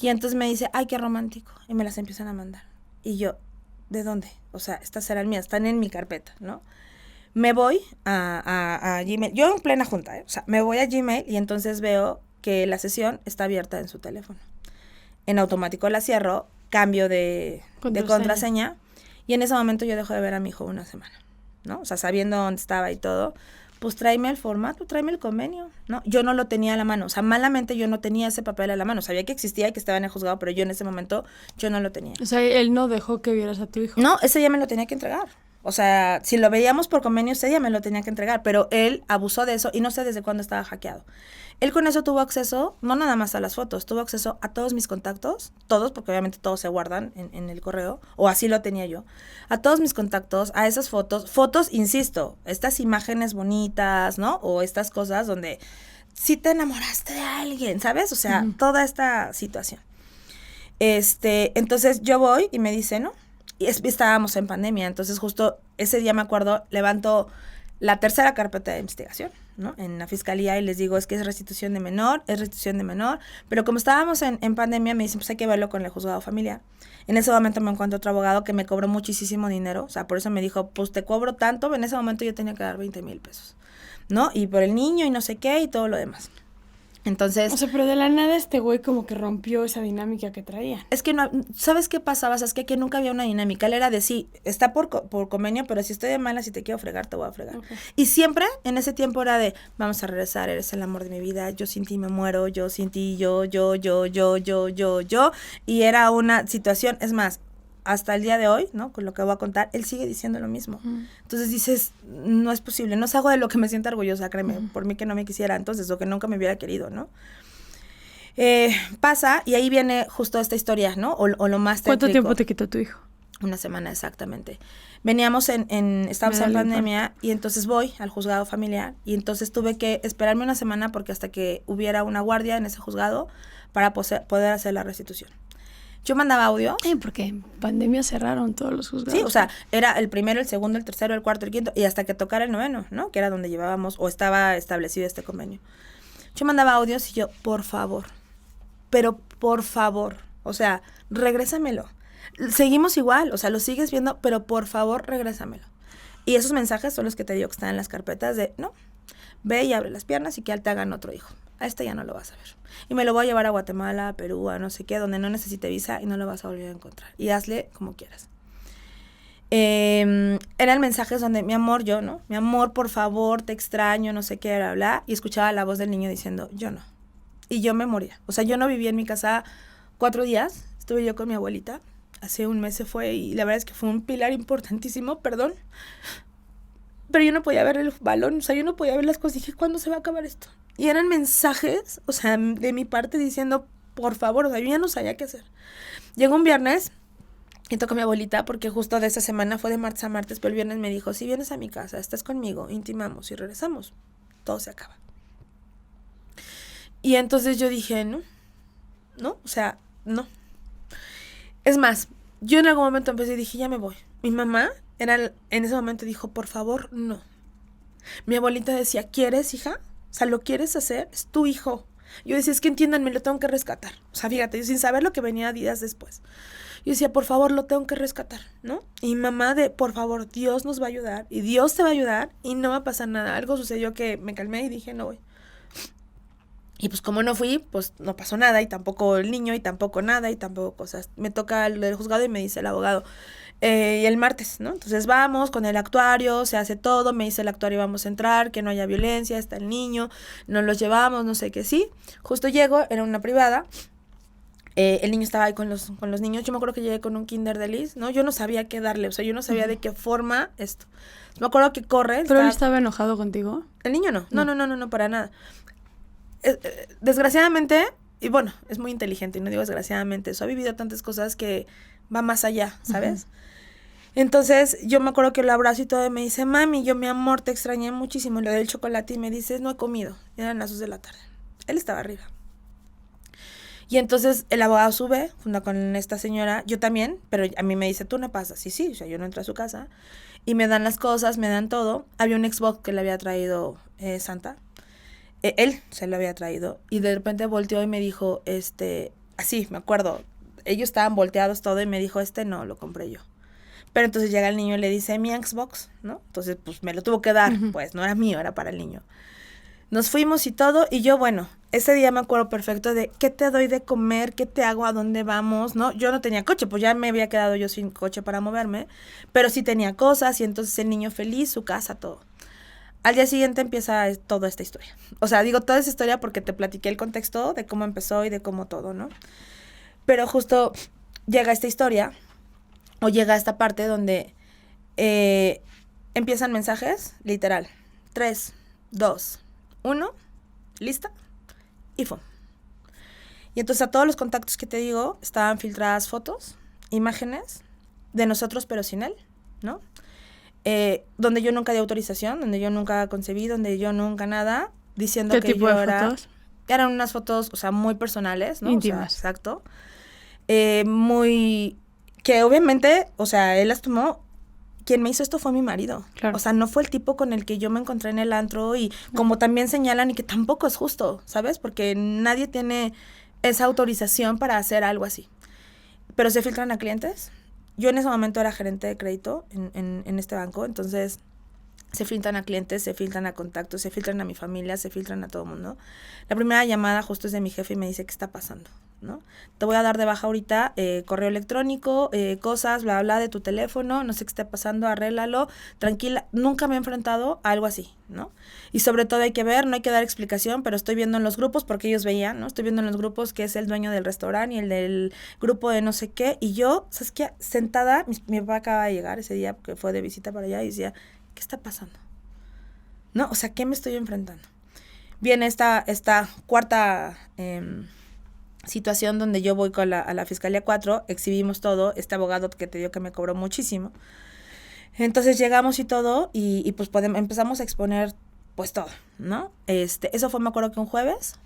Y entonces me dice, ay, qué romántico. Y me las empiezan a mandar. Y yo, ¿de dónde? O sea, estas eran mías, están en mi carpeta, ¿no? Me voy a Gmail, yo en plena junta, O sea, me voy a Gmail y entonces veo que la sesión está abierta en su teléfono. En automático la cierro, cambio de contraseña. Y en ese momento yo dejo de ver a mi hijo una semana, ¿no? O sea, sabiendo dónde estaba y todo, pues tráeme el formato, tráeme el convenio, ¿no? Yo no lo tenía a la mano, o sea, malamente yo no tenía ese papel a la mano. Sabía que existía y que estaba en el juzgado, pero yo en ese momento, yo no lo tenía. O sea, él no dejó que vieras a tu hijo. No, ese día me lo tenía que entregar. O sea, si lo veíamos por convenio, ese día me lo tenía que entregar, pero él abusó de eso y no sé desde cuándo estaba hackeado. Él con eso tuvo acceso, no nada más a las fotos, tuvo acceso a todos mis contactos, todos, porque obviamente todos se guardan en el correo, o así lo tenía yo, a todos mis contactos, a esas fotos, insisto, estas imágenes bonitas, ¿no? O estas cosas donde sí te enamoraste de alguien, ¿sabes? O sea, toda esta situación. Entonces yo voy y me dice, ¿no? Y estábamos en pandemia, entonces justo ese día me acuerdo, levanto la tercera carpeta de investigación, ¿no? En la fiscalía y les digo, es que es restitución de menor, pero como estábamos en pandemia me dicen, pues hay que verlo con el juzgado familiar. En ese momento me encuentro otro abogado que me cobró muchísimo dinero, o sea, por eso me dijo, pues te cobro tanto, en ese momento yo tenía que dar 20,000 pesos, ¿no? Y por el niño y no sé qué y todo lo demás. Entonces... O sea, pero de la nada este güey como que rompió esa dinámica que traía. Es que no, ¿sabes qué pasaba? Es que nunca había una dinámica. Él era de sí, está por convenio, pero si estoy de mala, si te quiero fregar, te voy a fregar. Okay. Y siempre en ese tiempo era de, vamos a regresar, eres el amor de mi vida, yo sin ti me muero, yo sin ti, yo. Y era una situación, es más, hasta el día de hoy, ¿no? Con lo que voy a contar, él sigue diciendo lo mismo. Entonces dices, no es posible, no es algo de lo que me siento orgullosa, créeme, por mí que no me quisiera entonces, o que nunca me hubiera querido, ¿no? Pasa, y ahí viene justo esta historia, ¿no? O lo más tétrico. ¿Cuánto tiempo te quitó tu hijo? Una semana, exactamente. Veníamos estábamos en pandemia, y entonces voy al juzgado familiar, y entonces tuve que esperarme una semana porque hasta que hubiera una guardia en ese juzgado para poder hacer la restitución. Yo mandaba audio. Porque en pandemia cerraron todos los juzgados. Sí, o sea, era el primero, el segundo, el tercero, el cuarto, el quinto, y hasta que tocara el noveno, ¿no? Que era donde llevábamos, o estaba establecido este convenio. Yo mandaba audios y yo, por favor, o sea, regrésamelo. Seguimos igual, o sea, lo sigues viendo, pero por favor, regrésamelo. Y esos mensajes son los que te digo que están en las carpetas de, no, ve y abre las piernas y que te hagan otro hijo. A este ya no lo vas a ver. Y me lo voy a llevar a Guatemala, a Perú, a no sé qué, donde no necesite visa y no lo vas a volver a encontrar. Y hazle como quieras. Eran mensajes donde, mi amor, yo, ¿no? Mi amor, por favor, te extraño, no sé qué, bla, bla. Y escuchaba la voz del niño diciendo, yo no. Y yo me moría. O sea, yo no vivía en mi casa 4 días. Estuve yo con mi abuelita. Hace un mes se fue y la verdad es que fue un pilar importantísimo, perdón. Pero yo no podía ver el balón, o sea, yo no podía ver las cosas. Dije, ¿cuándo se va a acabar esto? Y eran mensajes, o sea, de mi parte diciendo, por favor, o sea, yo ya no sabía qué hacer. Llegó un viernes y tocó a mi abuelita porque justo de esa semana fue de martes a martes, pero el viernes me dijo, si vienes a mi casa, estás conmigo, intimamos y regresamos, todo se acaba. Y entonces yo dije, no, o sea, no. Es más, yo en algún momento empecé y dije, ya me voy. Mi mamá en ese momento dijo, por favor, no. Mi abuelita decía, ¿quieres, hija? O sea, ¿lo quieres hacer? Es tu hijo. Yo decía, es que entiéndanme, lo tengo que rescatar. O sea, fíjate, yo sin saber lo que venía días después. Yo decía, por favor, lo tengo que rescatar, ¿no? Y mi mamá por favor, Dios nos va a ayudar. Y Dios te va a ayudar y no va a pasar nada. Algo sucedió que me calmé y dije, no voy. Y pues como no fui, pues no pasó nada. Y tampoco el niño, y tampoco nada, y tampoco cosas. Me toca el juzgado y me dice el abogado, y el martes, ¿no? Entonces vamos con el actuario, se hace todo, me dice el actuario, vamos a entrar, que no haya violencia, está el niño, nos los llevamos, no sé qué, sí. Justo llego, era una privada, el niño estaba ahí con los niños, yo me acuerdo que llegué con un kinder de Liz, ¿no? Yo no sabía qué darle, o sea, yo no sabía de qué forma esto. Me acuerdo que corre. ¿Pero él estaba enojado contigo? El niño no, no, para nada. Desgraciadamente, y bueno, es muy inteligente, y no digo desgraciadamente, eso ha vivido tantas cosas que va más allá, ¿sabes? Entonces, yo me acuerdo que lo abrazo y todo, y me dice, mami, yo, mi amor, te extrañé muchísimo, le doy el chocolate, y me dice, no he comido, eran las 2 de la tarde. Él estaba arriba. Y entonces, el abogado sube, junto con esta señora, yo también, pero a mí me dice, tú no pasas, sí, o sea, yo no entro a su casa, y me dan las cosas, me dan todo. Había un Xbox que le había traído Santa, él se lo había traído, y de repente volteó y me dijo, así, me acuerdo, ellos estaban volteados todo, y me dijo, no, lo compré yo. Pero entonces llega el niño y le dice, mi Xbox, ¿no? Entonces, pues, me lo tuvo que dar, pues, no era mío, era para el niño. Nos fuimos y todo, y yo, bueno, ese día me acuerdo perfecto de, ¿qué te doy de comer? ¿Qué te hago? ¿A dónde vamos? ¿No? Yo no tenía coche, pues ya me había quedado yo sin coche para moverme, pero sí tenía cosas, y entonces el niño feliz, su casa, todo. Al día siguiente empieza toda esta historia. O sea, digo toda esa historia porque te platiqué el contexto de cómo empezó y de cómo todo, ¿no? Pero justo llega esta historia, o llega esta parte donde empiezan mensajes, literal, 3, 2, 1, lista, y ¡fum! Y entonces a todos los contactos que te digo, estaban filtradas fotos, imágenes de nosotros pero sin él, ¿no? Donde yo nunca di autorización, donde yo nunca concebí, donde yo nunca nada, diciendo ¿Qué que tipo yo de era... fotos? Eran unas fotos, o sea, muy personales, ¿no? Íntimas. O sea, exacto. Muy... Que obviamente, o sea, él las tomó... Quien me hizo esto fue mi marido. Claro. O sea, no fue el tipo con el que yo me encontré en el antro y como también señalan y que tampoco es justo, ¿sabes? Porque nadie tiene esa autorización para hacer algo así. Pero se filtran a clientes. Yo en ese momento era gerente de crédito en este banco, entonces se filtran a clientes, se filtran a contactos, se filtran a mi familia, se filtran a todo el mundo. La primera llamada justo es de mi jefe y me dice, ¿qué está pasando? ¿No? Te voy a dar de baja ahorita correo electrónico, cosas, bla, bla, de tu teléfono, no sé qué está pasando, arréglalo, tranquila. Nunca me he enfrentado a algo así, ¿no? Y sobre todo hay que ver, no hay que dar explicación, pero estoy viendo en los grupos, porque ellos veían, ¿no? Estoy viendo en los grupos que es el dueño del restaurante y el del grupo de no sé qué, y yo, ¿sabes qué? Sentada, mi papá acaba de llegar ese día, porque fue de visita para allá, y decía, ¿qué está pasando? ¿No? O sea, ¿qué me estoy enfrentando? Viene esta cuarta... situación donde yo voy a la Fiscalía 4, exhibimos todo, este abogado que te digo que me cobró muchísimo. Entonces llegamos y todo, y pues empezamos a exponer pues todo, ¿no? Eso fue, me acuerdo que un jueves,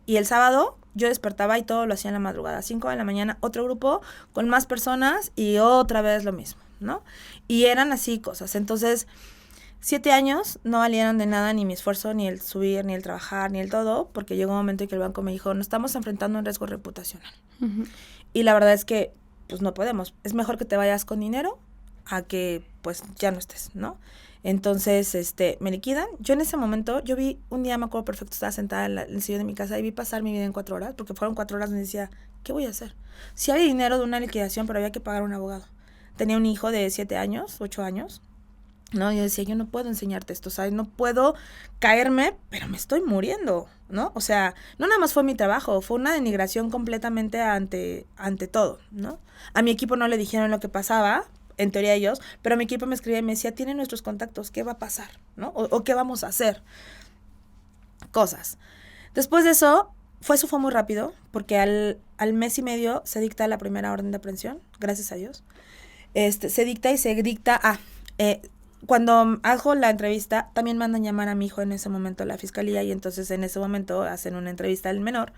y el sábado yo despertaba y todo lo hacía en la madrugada, 5 de la mañana, otro grupo con más personas y otra vez lo mismo, ¿no? Y eran así cosas, entonces... 7 años no valieron de nada ni mi esfuerzo, ni el subir, ni el trabajar, ni el todo, porque llegó un momento en que el banco me dijo, nos estamos enfrentando a un riesgo reputacional. Y la verdad es que, pues no podemos. Es mejor que te vayas con dinero a que, pues, ya no estés, ¿no? Entonces, me liquidan. Yo en ese momento, yo vi, un día me acuerdo perfecto, estaba sentada en el sillón de mi casa y vi pasar mi vida en 4 horas, porque fueron 4 horas donde decía, ¿qué voy a hacer? Sí había dinero de una liquidación, pero había que pagar a un abogado. Tenía un hijo de 7 años, 8 años, ¿no? Yo decía, yo no puedo enseñarte esto, o sea, no puedo caerme, pero me estoy muriendo, ¿no? O sea, no nada más fue mi trabajo, fue una denigración completamente ante todo, ¿no? A mi equipo no le dijeron lo que pasaba, en teoría ellos, pero mi equipo me escribía y me decía, tienen nuestros contactos, ¿qué va a pasar? ¿No? O ¿qué vamos a hacer? Cosas. Después de eso, eso fue muy rápido, porque al mes y medio se dicta la primera orden de aprehensión, gracias a Dios. Se dicta cuando hago la entrevista, también mandan llamar a mi hijo en ese momento a la fiscalía y entonces en ese momento hacen una entrevista al menor,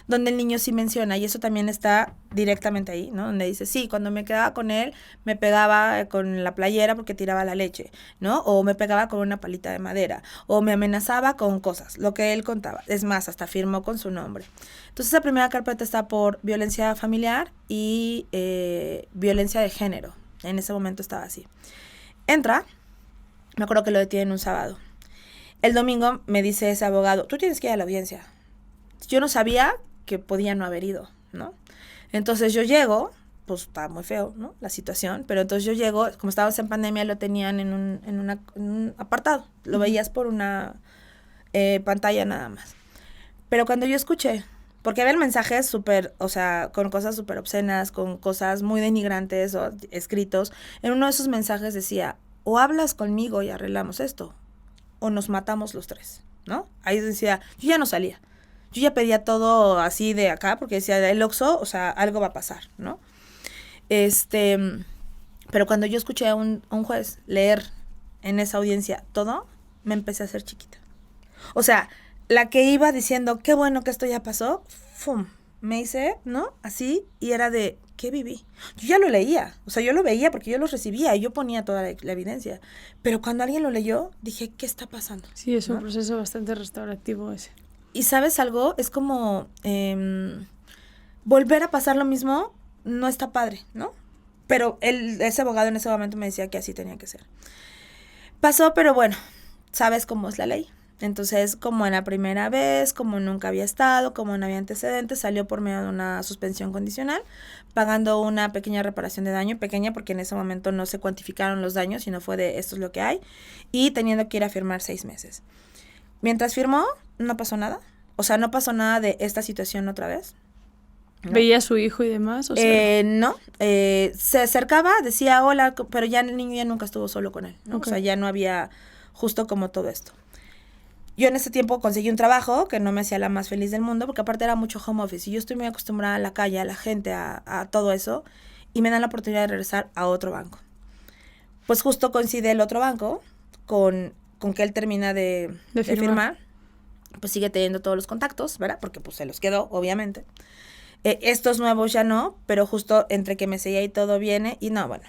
donde el niño sí menciona, y eso también está directamente ahí, ¿no? Donde dice, sí, cuando me quedaba con él, me pegaba con la playera porque tiraba la leche, ¿no? O me pegaba con una palita de madera, o me amenazaba con cosas, lo que él contaba. Es más, hasta firmó con su nombre. Entonces, la primera carpeta está por violencia familiar y violencia de género. En ese momento estaba así. Entra, me acuerdo que lo detienen un sábado. El domingo me dice ese abogado, tú tienes que ir a la audiencia. Yo no sabía que podía no haber ido, ¿no? Entonces yo llego, pues estaba muy feo, ¿no? La situación, pero entonces yo llego, como estábamos en pandemia, lo tenían en un apartado, lo veías por una pantalla nada más. Pero cuando yo escuché, porque había mensajes súper, o sea, con cosas súper obscenas, con cosas muy denigrantes o escritos, en uno de esos mensajes decía, o hablas conmigo y arreglamos esto, o nos matamos los tres, ¿no? Ahí decía, yo ya no salía. Yo ya pedía todo así de acá, porque decía, el Oxxo, o sea, algo va a pasar, ¿no? Pero cuando yo escuché a un juez leer en esa audiencia todo, me empecé a hacer chiquita. O sea, la que iba diciendo, qué bueno que esto ya pasó, ¡fum! Me hice, ¿no? Así, y era de, ¿qué viví? Yo ya lo leía, o sea, yo lo veía porque yo lo recibía y yo ponía toda la evidencia. Pero cuando alguien lo leyó, dije, ¿qué está pasando? Sí, es un ¿no? proceso bastante restaurativo ese. Y ¿sabes algo? Es como volver a pasar lo mismo no está padre, ¿no? Pero ese abogado en ese momento me decía que así tenía que ser. Pasó, pero bueno, sabes cómo es la ley. Entonces, como en la primera vez, como nunca había estado, como no había antecedentes, salió por medio de una suspensión condicional, pagando una pequeña reparación de daño, pequeña porque en ese momento no se cuantificaron los daños, sino fue de esto es lo que hay, y teniendo que ir a firmar 6 meses. Mientras firmó, no pasó nada. O sea, no pasó nada de esta situación otra vez. ¿No? ¿Veía a su hijo y demás? ¿O sea? No. Se acercaba, decía hola, pero ya el niño ya nunca estuvo solo con él, ¿no? Okay. O sea, ya no había justo como todo esto. Yo en ese tiempo conseguí un trabajo que no me hacía la más feliz del mundo, porque aparte era mucho home office. Y yo estoy muy acostumbrada a la calle, a la gente, a todo eso. Y me dan la oportunidad de regresar a otro banco. Pues justo coincide el otro banco con que él termina de firmar, pues sigue teniendo todos los contactos, ¿verdad? Porque pues se los quedó, obviamente. Estos nuevos ya no, pero justo entre que me seguía y todo viene, y no, bueno.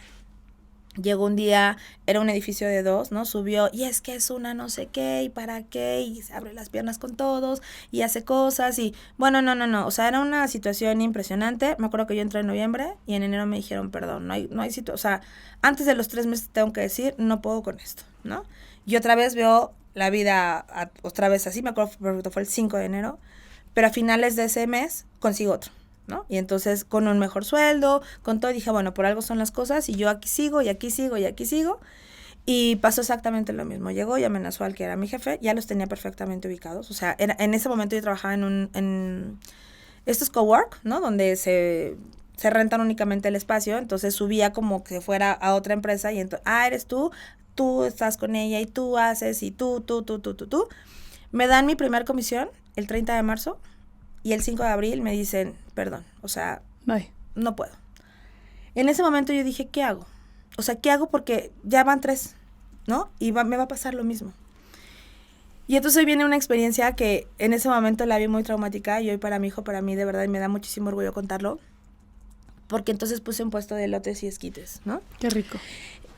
Llegó un día, era un edificio de 2, ¿no? Subió, y es que es una no sé qué, y para qué, y se abre las piernas con todos, y hace cosas, y bueno, no. O sea, era una situación impresionante. Me acuerdo que yo entré en noviembre, y en enero me dijeron, perdón, no hay situación, o sea, antes de los 3 meses tengo que decir, no puedo con esto, ¿no? Y otra vez veo la vida otra vez así, me acuerdo que fue el 5 de enero, pero a finales de ese mes consigo otro, ¿no? Y entonces con un mejor sueldo, con todo, dije, bueno, por algo son las cosas, y yo aquí sigo, y aquí sigo, y aquí sigo, y pasó exactamente lo mismo. Llegó y amenazó al que era mi jefe, ya los tenía perfectamente ubicados, o sea, en ese momento yo trabajaba en estos cowork, ¿no? Donde se rentan únicamente el espacio, entonces subía como que fuera a otra empresa, y entonces, eres tú estás con ella, y tú haces, y tú. Me dan mi primer comisión el 30 de marzo, y el 5 de abril me dicen, perdón, o sea, Bye. No puedo. En ese momento yo dije, ¿qué hago? O sea, ¿qué hago? Porque ya van 3, ¿no? Y me va a pasar lo mismo. Y entonces hoy viene una experiencia que en ese momento la vi muy traumática, y hoy para mi hijo, para mí, de verdad, y me da muchísimo orgullo contarlo, porque entonces puse un puesto de elotes y esquites, ¿no? Qué rico.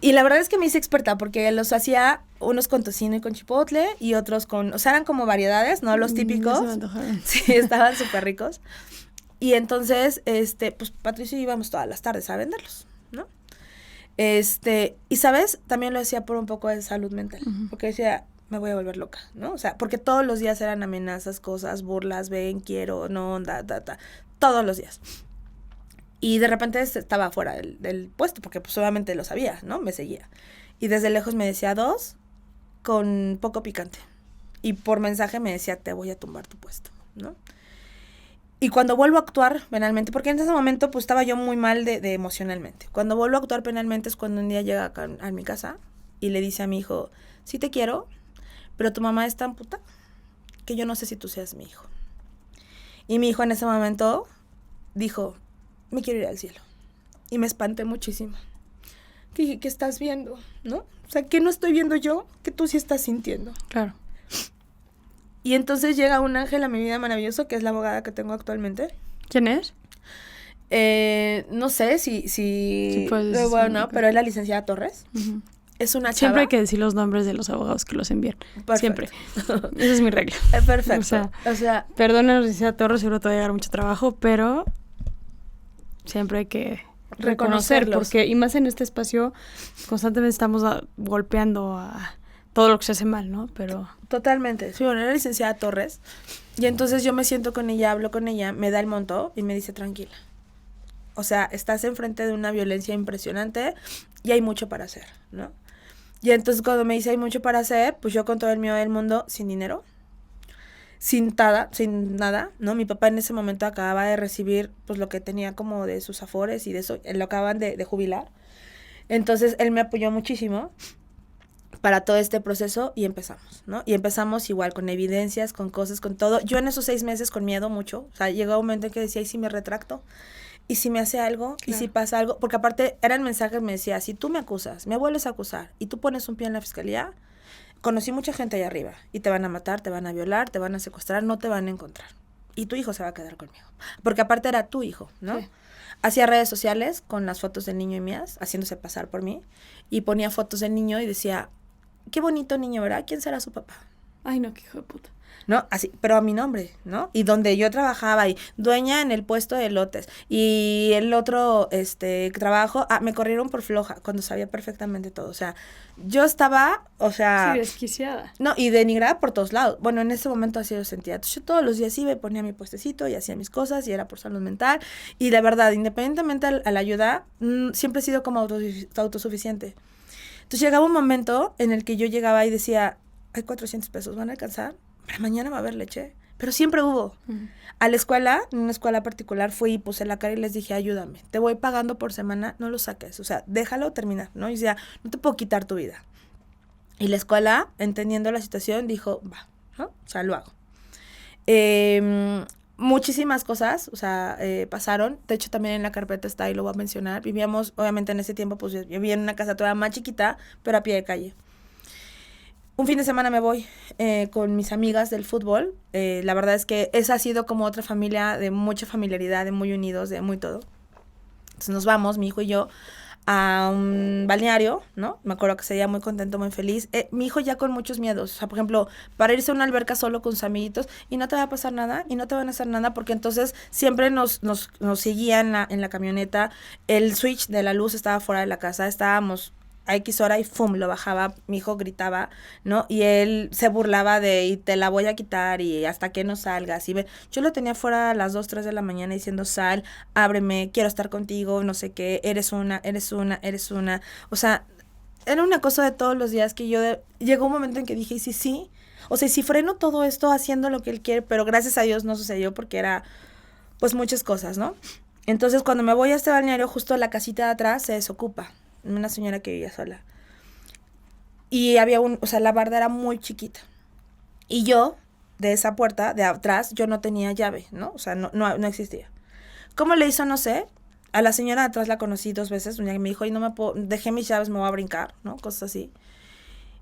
Y la verdad es que me hice experta, porque los hacía unos con tocino y con chipotle, y otros con, o sea, eran como variedades, ¿no? Los típicos. Se me antojaron. Sí, estaban súper ricos. Y entonces, pues Patricio y yo íbamos todas las tardes a venderlos, ¿no? Y ¿sabes? También lo hacía por un poco de salud mental, porque decía, me voy a volver loca, ¿no? O sea, porque todos los días eran amenazas, cosas, burlas, ven, quiero, no, todos los días. Y de repente estaba fuera del puesto, porque pues obviamente lo sabía, ¿no? Me seguía. Y desde lejos me decía 2, con poco picante. Y por mensaje me decía, te voy a tumbar tu puesto, ¿no? Y cuando vuelvo a actuar penalmente, porque en ese momento pues estaba yo muy mal de emocionalmente. Cuando vuelvo a actuar penalmente es cuando un día llega acá a mi casa y le dice a mi hijo, sí te quiero, pero tu mamá es tan puta que yo no sé si tú seas mi hijo. Y mi hijo en ese momento dijo, me quiero ir al cielo. Y me espanté muchísimo. que dije, ¿qué estás viendo? ¿No? O sea, ¿qué no estoy viendo yo que tú sí estás sintiendo? Claro. Y entonces llega un ángel a mi vida maravilloso, que es la abogada que tengo actualmente. ¿Quién es? No sé si puedes, bueno, okay. pero es la licenciada Torres. Uh-huh. Es una chava. Siempre hay que decir los nombres de los abogados que los envían. Perfecto. Siempre. Esa es mi regla. Perfecto. O sea, perdónanos, licenciada Torres, seguro te va a llegar mucho trabajo, pero siempre hay que reconocer, porque, y más en este espacio, constantemente estamos golpeando a todo lo que se hace mal, ¿no? Pero... Totalmente. Sí, bueno, era la licenciada Torres. Y entonces yo me siento con ella, hablo con ella, me da el monto y me dice, tranquila. O sea, estás enfrente de una violencia impresionante y hay mucho para hacer, ¿no? Y entonces cuando me dice hay mucho para hacer, pues yo con todo el miedo del mundo, sin dinero, sin nada, ¿no? Mi papá en ese momento acababa de recibir pues lo que tenía como de sus afores y de eso, lo acaban de jubilar. Entonces él me apoyó muchísimo para todo este proceso y empezamos, ¿no? Y empezamos igual con evidencias, con cosas, con todo. Yo en esos 6 meses con miedo mucho, o sea, llegó un momento en que decía, ¿y si me retracto? ¿Y si me hace algo? Claro. ¿Y si pasa algo? Porque aparte eran mensajes, me decía, si tú me acusas, me vuelves a acusar y tú pones un pie en la fiscalía, conocí mucha gente allá arriba y te van a matar, te van a violar, te van a secuestrar, no te van a encontrar. Y tu hijo se va a quedar conmigo. Porque aparte era tu hijo, ¿no? Sí. Hacía redes sociales con las fotos del niño y mías, haciéndose pasar por mí, y ponía fotos del niño y decía, qué bonito niño, ¿verdad? ¿Quién será su papá? Ay, no, qué hijo de puta. ¿No? Así, pero a mi nombre, ¿no? Y donde yo trabajaba, y dueña en el puesto de lotes, y el otro, trabajo, me corrieron por floja, cuando sabía perfectamente todo, o sea, yo estaba, o sea... Sí, desquiciada. No, y denigrada por todos lados, bueno, en ese momento así lo sentía, entonces yo todos los días iba y ponía mi puestecito y hacía mis cosas, y era por salud mental, y de verdad, independientemente a la ayuda, siempre he sido como autosuficiente. Entonces llegaba un momento en el que yo llegaba y decía, hay 400 pesos, ¿van a alcanzar? Pero mañana va a haber leche. Pero siempre hubo. Uh-huh. A la escuela, en una escuela particular, fui y puse la cara y les dije, ayúdame. Te voy pagando por semana, no lo saques. O sea, déjalo terminar, ¿no? Y decía, no te puedo quitar tu vida. Y la escuela, entendiendo la situación, dijo, va, ¿no? O sea, lo hago. Muchísimas cosas, o sea, pasaron. De hecho, también en la carpeta está, y lo voy a mencionar. Vivíamos, obviamente, en ese tiempo, pues, yo vivía en una casa todavía más chiquita, pero a pie de calle. Un fin de semana me voy con mis amigas del fútbol. La verdad es que esa ha sido como otra familia de mucha familiaridad, de muy unidos, de muy todo. Entonces nos vamos, mi hijo y yo, a un balneario, ¿no? Me acuerdo que sería muy contento, muy feliz. Mi hijo ya con muchos miedos. O sea, por ejemplo, para irse a una alberca solo con sus amiguitos y no te va a pasar nada y no te van a hacer nada porque entonces siempre nos seguían en la camioneta. El switch de la luz estaba fuera de la casa. Estábamos a X hora y ¡fum! Lo bajaba, mi hijo gritaba, ¿no? Y él se burlaba de, y te la voy a quitar y hasta que no salgas. Y yo lo tenía fuera a las 2, 3 de la mañana diciendo, sal, ábreme, quiero estar contigo, no sé qué, eres una. O sea, era una cosa de todos los días que llegó un momento en que dije, sí. O sea, si freno todo esto haciendo lo que él quiere, pero gracias a Dios no sucedió porque era, pues, muchas cosas, ¿no? Entonces, cuando me voy a este balneario, justo la casita de atrás se desocupa. Una señora que vivía sola. Y había o sea, la barda era muy chiquita. Y yo, de esa puerta, de atrás, yo no tenía llave, ¿no? O sea, no existía. ¿Cómo le hizo? No sé. A la señora de atrás la conocí 2 veces. Un día me dijo, y no me puedo, dejé mis llaves, me voy a brincar, ¿no? Cosas así.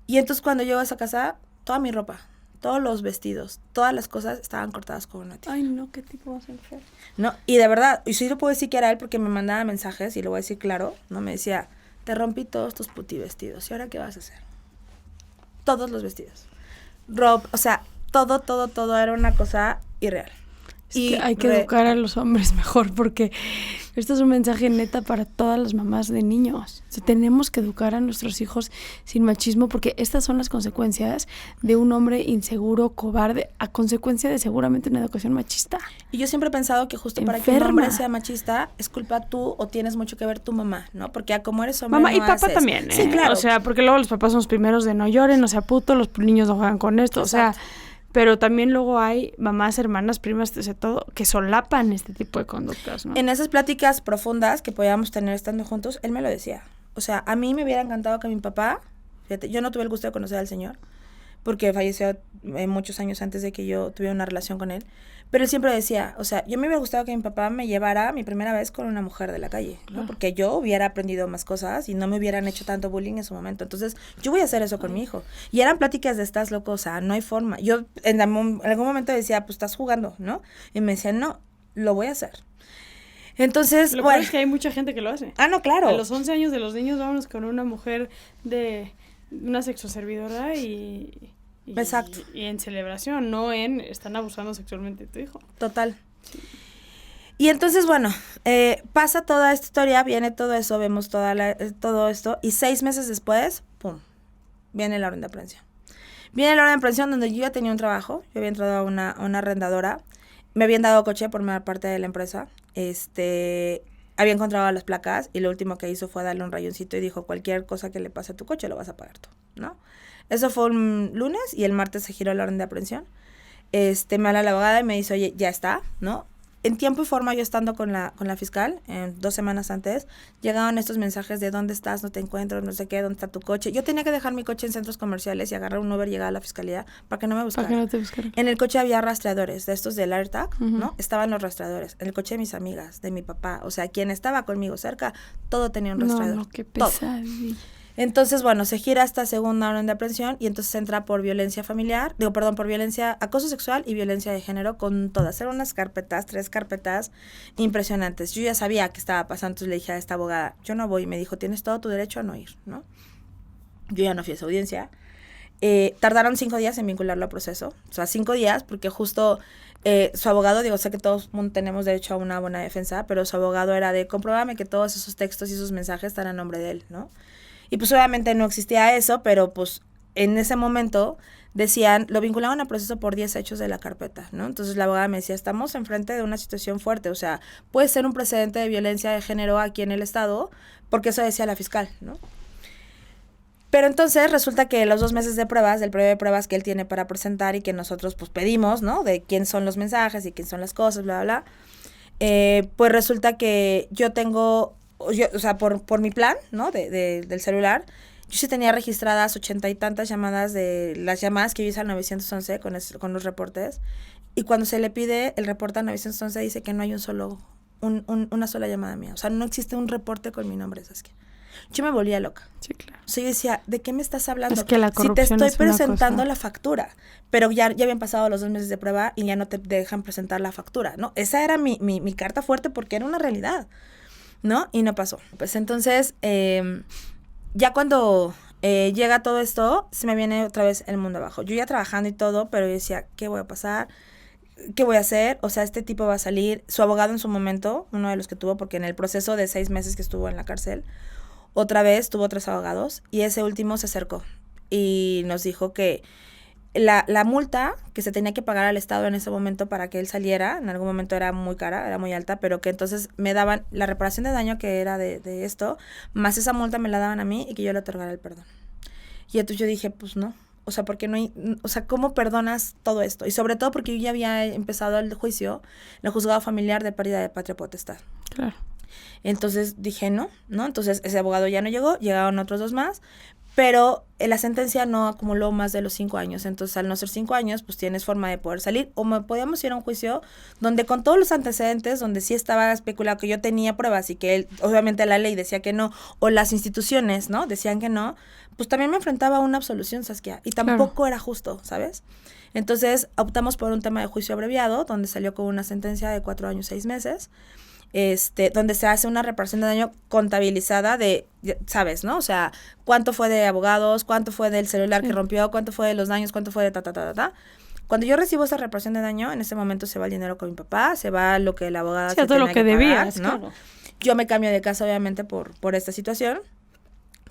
Y entonces cuando llego a esa casa, toda mi ropa, todos los vestidos, todas las cosas estaban cortadas con una tijera. Ay, no, qué tipo vas a hacer. No, y de verdad, y sí lo puedo decir que era él porque me mandaba mensajes, y lo voy a decir claro, ¿no? Me decía, te rompí todos tus puti vestidos, ¿y ahora qué vas a hacer? Todos los vestidos. O sea, todo era una cosa irreal. Es que hay que educar a los hombres mejor porque esto es un mensaje neta para todas las mamás de niños. O sea, tenemos que educar a nuestros hijos sin machismo porque estas son las consecuencias de un hombre inseguro, cobarde, a consecuencia de seguramente una educación machista. Y yo siempre he pensado que justo para que un hombre sea machista es culpa tú o tienes mucho que ver tu mamá, ¿no? Porque como eres hombre mamá no y papá haces. también, ¿eh? Sí, claro. O sea, porque luego los papás son los primeros de no lloren, no sea puto, los niños no juegan con esto, Exacto. O sea... Pero también luego hay mamás, hermanas, primas, o sea, todo, que solapan este tipo de conductas, ¿no? En esas pláticas profundas que podíamos tener estando juntos, él me lo decía. O sea, a mí me hubiera encantado que mi papá, fíjate, yo no tuve el gusto de conocer al señor, porque falleció muchos años antes de que yo tuviera una relación con él. Pero él siempre decía, o sea, yo me hubiera gustado que mi papá me llevara mi primera vez con una mujer de la calle, ¿no? Porque yo hubiera aprendido más cosas y no me hubieran hecho tanto bullying en su momento. Entonces, yo voy a hacer eso con mi hijo. Y eran pláticas de estás loco, o sea, no hay forma. Yo en algún momento decía, pues estás jugando, ¿no? Y me decían, no, lo voy a hacer. Entonces, Lo bueno. peor es que hay mucha gente que lo hace. Ah, no, claro. A los 11 años de los niños vámonos con una mujer de una sexoservidora y Exacto. Y en celebración, no en están abusando sexualmente de tu hijo. Total. Sí. Y entonces, bueno, pasa toda esta historia, viene todo eso, vemos todo esto, y 6 meses después, ¡pum!, viene la orden de aprehensión. Viene la orden de aprehensión donde yo ya tenía un trabajo, yo había entrado a una arrendadora, me habían dado coche por una parte de la empresa, había encontrado las placas, y lo último que hizo fue darle un rayoncito y dijo, cualquier cosa que le pase a tu coche lo vas a pagar tú, ¿no? Eso fue un lunes y el martes se giró la orden de aprehensión. Me habla la abogada y me dice, oye, ya está, ¿no? En tiempo y forma, yo estando con la fiscal, 2 semanas antes, llegaron estos mensajes de dónde estás, no te encuentro, no sé qué, dónde está tu coche. Yo tenía que dejar mi coche en centros comerciales y agarrar un Uber y llegar a la fiscalía para que no me buscaran. Para que no te buscaran. En el coche había rastreadores, de estos del AirTag, ¿no? Estaban los rastreadores. En el coche de mis amigas, de mi papá, o sea, quien estaba conmigo cerca, todo tenía un rastreador. No, qué pesadilla. Entonces, bueno, se gira esta segunda orden de aprehensión y entonces entra por violencia familiar, por violencia, acoso sexual y violencia de género con todas. Eran unas carpetas, 3 carpetas impresionantes. Yo ya sabía qué estaba pasando, entonces le dije a esta abogada, yo no voy. Y me dijo, tienes todo tu derecho a no ir, ¿no? Yo ya no fui a esa audiencia. Tardaron 5 días en vincularlo al proceso. O sea, 5 días porque justo su abogado, digo, sé que todos tenemos derecho a una buena defensa, pero su abogado era de, compruébame que todos esos textos y esos mensajes están a nombre de él, ¿no? Y pues obviamente no existía eso, pero pues en ese momento decían, lo vinculaban al proceso por 10 hechos de la carpeta, ¿no? Entonces la abogada me decía, estamos enfrente de una situación fuerte, o sea, puede ser un precedente de violencia de género aquí en el estado, porque eso decía la fiscal, ¿no? Pero entonces resulta que los 2 meses de pruebas, del periodo de pruebas que él tiene para presentar y que nosotros pues pedimos, ¿no? De quién son los mensajes y quién son las cosas, bla, bla, bla, pues resulta que yo tengo... o sea, por mi plan, ¿no? Del celular, yo sí tenía registradas 80 y tantas llamadas de las llamadas que yo hice al 911 con los reportes. Y cuando se le pide el reporte al 911 dice que no hay una sola llamada mía. O sea, no existe un reporte con mi nombre, Saskia. Yo me volvía loca. Sí, claro. O sea, yo decía, ¿de qué me estás hablando? Es que la corrupción si te estoy es una presentando cosa... la factura, pero ya habían pasado los 2 meses de prueba y ya no te dejan presentar la factura, ¿no? Esa era mi carta fuerte porque era una realidad, ¿no? Y no pasó. Pues entonces, ya cuando llega todo esto, se me viene otra vez el mundo abajo. Yo ya trabajando y todo, pero yo decía, ¿qué voy a pasar? ¿Qué voy a hacer? O sea, este tipo va a salir. Su abogado en su momento, uno de los que tuvo, porque en el proceso de 6 meses que estuvo en la cárcel, otra vez tuvo 3 abogados y ese último se acercó y nos dijo que la multa que se tenía que pagar al Estado en ese momento para que él saliera, en algún momento era muy cara, era muy alta, pero que entonces me daban la reparación de daño que era de esto, más esa multa me la daban a mí y que yo le otorgara el perdón. Y entonces yo dije, pues no, o sea, porque no hay, o sea, ¿cómo perdonas todo esto? Y sobre todo porque yo ya había empezado el juicio, el juzgado familiar de pérdida de patria potestad. Claro. Entonces dije, no, entonces ese abogado ya no llegó, llegaron otros 2 más, pero la sentencia no acumuló más de los 5 años, entonces al no ser 5 años, pues tienes forma de poder salir, o podíamos ir a un juicio donde con todos los antecedentes, donde sí estaba especulado que yo tenía pruebas y que él, obviamente la ley decía que no, o las instituciones, ¿no?, decían que no, pues también me enfrentaba a una absolución, Saskia, y tampoco era justo, ¿sabes? Entonces optamos por un tema de juicio abreviado, donde salió con una sentencia de 4 años, 6 meses, donde se hace una reparación de daño contabilizada de, ¿sabes, no? O sea, cuánto fue de abogados, cuánto fue del celular que rompió, cuánto fue de los daños, cuánto fue de ta. Cuando yo recibo esa reparación de daño, en ese momento se va el dinero con mi papá, se va lo que la abogada sí, todo lo que debías, pagar, ¿no? Claro. Yo me cambio de casa, obviamente, por esta situación,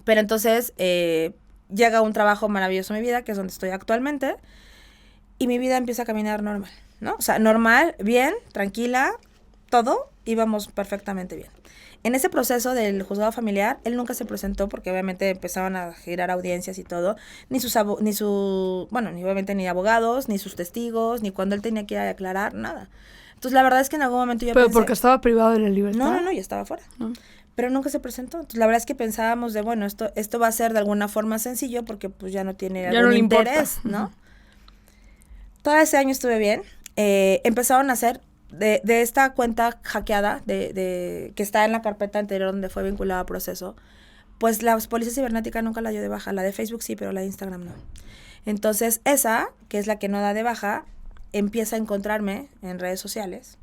pero entonces llega un trabajo maravilloso en mi vida, que es donde estoy actualmente, y mi vida empieza a caminar normal, ¿no? O sea, normal, bien, tranquila, todo íbamos perfectamente bien. En ese proceso del juzgado familiar, él nunca se presentó porque obviamente empezaron a girar audiencias y todo, ni obviamente ni abogados, ni sus testigos, ni cuando él tenía que ir a declarar, nada. Entonces la verdad es que en algún momento yo Pero pensé, porque estaba privado de la libertad. No, ya estaba fuera. No. pero nunca se presentó. Entonces, la verdad es que pensábamos de, bueno, esto va a ser de alguna forma sencillo porque pues ya no tiene Ya algún no le interés, importa. ¿no? Todo ese año estuve bien. Empezaron a hacer de esta cuenta hackeada que está en la carpeta anterior donde fue vinculada a proceso, pues la policía cibernética nunca la dio de baja. La de Facebook sí, pero la de Instagram no. Entonces esa, que es la que no da de baja, empieza a encontrarme en redes sociales,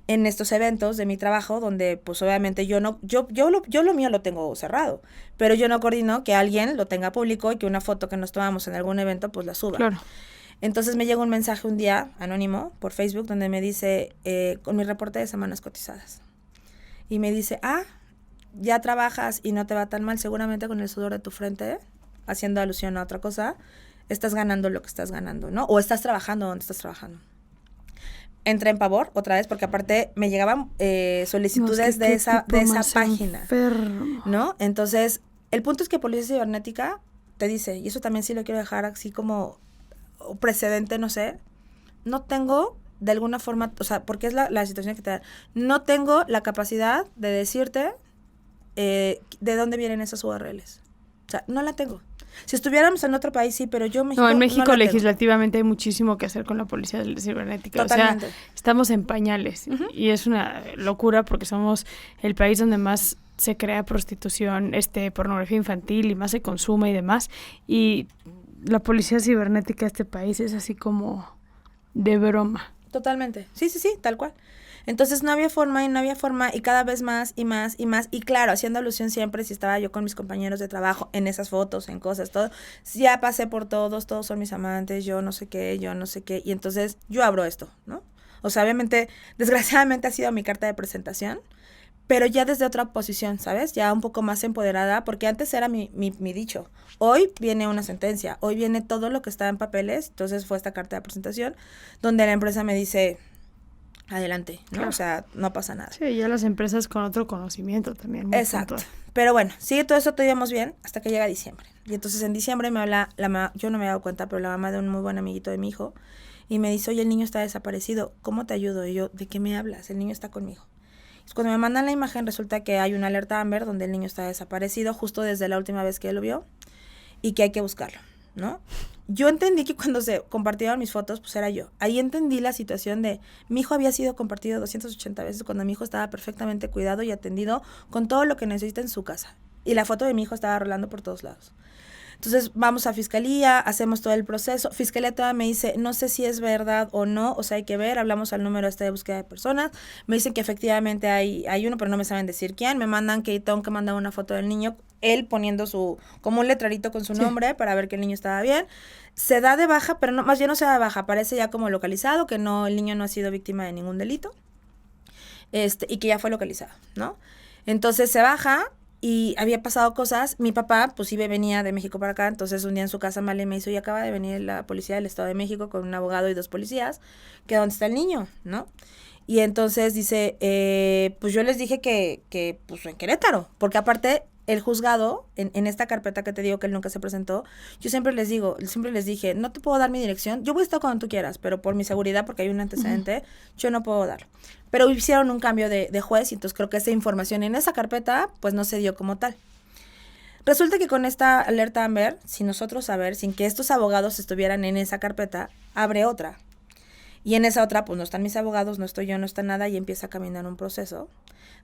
en estos eventos de mi trabajo, donde pues obviamente yo lo mío lo tengo cerrado, pero yo no coordino que alguien lo tenga público y que una foto que nos tomamos en algún evento pues la suba. Claro. Entonces me llega un mensaje un día, anónimo, por Facebook, donde me dice, con mi reporte de semanas cotizadas. Y me dice, ya trabajas y no te va tan mal, seguramente con el sudor de tu frente, haciendo alusión a otra cosa, estás ganando lo que estás ganando, ¿no? O estás trabajando donde estás trabajando. Entré en pavor otra vez, porque aparte me llegaban solicitudes de esa página, enfermo. ¿no? Entonces, el punto es que Policía Cibernética te dice, y eso también sí lo quiero dejar así como precedente, no sé, no tengo de alguna forma, o sea, porque es la situación que te da, no tengo la capacidad de decirte de dónde vienen esas URLs. O sea, no la tengo. Si estuviéramos en otro país, sí, pero yo México No, en México no la legislativamente hay muchísimo que hacer con la policía cibernética. Totalmente. O sea, estamos en pañales. Y es una locura porque somos el país donde más se crea prostitución, pornografía infantil y más se consume y demás. Y la policía cibernética de este país es así como de broma. Totalmente. Sí, tal cual. Entonces no había forma y cada vez más y más y más. Y claro, haciendo alusión siempre, si estaba yo con mis compañeros de trabajo, en esas fotos, en cosas, todo, ya pasé por todos son mis amantes, yo no sé qué. Y entonces yo abro esto, ¿no? O sea, obviamente, desgraciadamente ha sido mi carta de presentación, pero ya desde otra posición, ¿sabes? Ya un poco más empoderada, porque antes era mi dicho. Hoy viene una sentencia, hoy viene todo lo que está en papeles, entonces fue esta carta de presentación, donde la empresa me dice, adelante, ¿no? Claro. O sea, no pasa nada. Sí, ya las empresas con otro conocimiento también. Muy Exacto. puntual. Pero bueno, sigue todo eso, todo íbamos bien, hasta que llega diciembre. Y entonces en diciembre me habla yo no me había dado cuenta, pero la mamá de un muy buen amiguito de mi hijo, y me dice, oye, el niño está desaparecido, ¿cómo te ayudo? Y yo, ¿de qué me hablas? El niño está conmigo. Cuando me mandan la imagen resulta que hay una alerta Amber donde el niño está desaparecido justo desde la última vez que él lo vio y que hay que buscarlo, ¿no? Yo entendí que cuando se compartieron mis fotos, pues era yo. Ahí entendí la situación de mi hijo había sido compartido 280 veces cuando mi hijo estaba perfectamente cuidado y atendido con todo lo que necesita en su casa. Y la foto de mi hijo estaba rolando por todos lados. Entonces vamos a fiscalía, hacemos todo el proceso. Fiscalía todavía me dice, no sé si es verdad o no, o sea, hay que ver. Hablamos al número de búsqueda de personas. Me dicen que efectivamente hay uno, pero no me saben decir quién. Me mandan que tengo que mandar una foto del niño, él poniendo como un letrerito con su nombre para ver que el niño estaba bien. Se da de baja, pero no, más bien no se da de baja, parece ya como localizado, que no, el niño no ha sido víctima de ningún delito. Y que ya fue localizado, ¿no? Entonces se baja. Y había pasado cosas, mi papá pues venía de México para acá, entonces un día en su casa Male me hizo, y acaba de venir la policía del Estado de México con un abogado y 2 policías, que ¿dónde está el niño? ¿No? Y entonces dice, pues yo les dije que pues en Querétaro, porque aparte el juzgado, en esta carpeta que te digo que él nunca se presentó, yo siempre les dije, no te puedo dar mi dirección, yo voy a estar cuando tú quieras, pero por mi seguridad, porque hay un antecedente, yo no puedo darlo. Pero hicieron un cambio de juez y entonces creo que esa información en esa carpeta pues no se dio como tal. Resulta que con esta alerta Amber, sin nosotros saber, sin que estos abogados estuvieran en esa carpeta, abre otra. Y en esa otra pues no están mis abogados, no estoy yo, no está nada, y empieza a caminar un proceso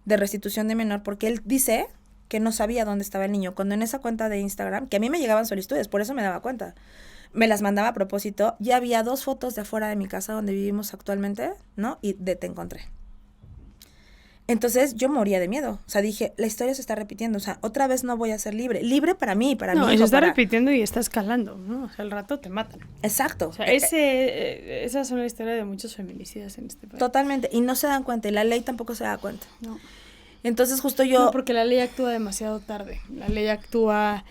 de restitución de menor porque él dice que no sabía dónde estaba el niño. Cuando en esa cuenta de Instagram, que a mí me llegaban solicitudes, por eso me daba cuenta, me las mandaba a propósito, ya había 2 fotos de afuera de mi casa donde vivimos actualmente, ¿no? Y te encontré. Entonces yo moría de miedo, o sea, dije, la historia se está repitiendo, o sea, otra vez no voy a ser libre para mí, para mí. No, y se está repitiendo y está escalando, ¿no? O sea, al rato te matan. Exacto. O sea, esa es una historia de muchos feminicidas en este país. Totalmente, y no se dan cuenta, y la ley tampoco se da cuenta. No. Entonces justo yo... No, porque la ley actúa demasiado tarde, la ley actúa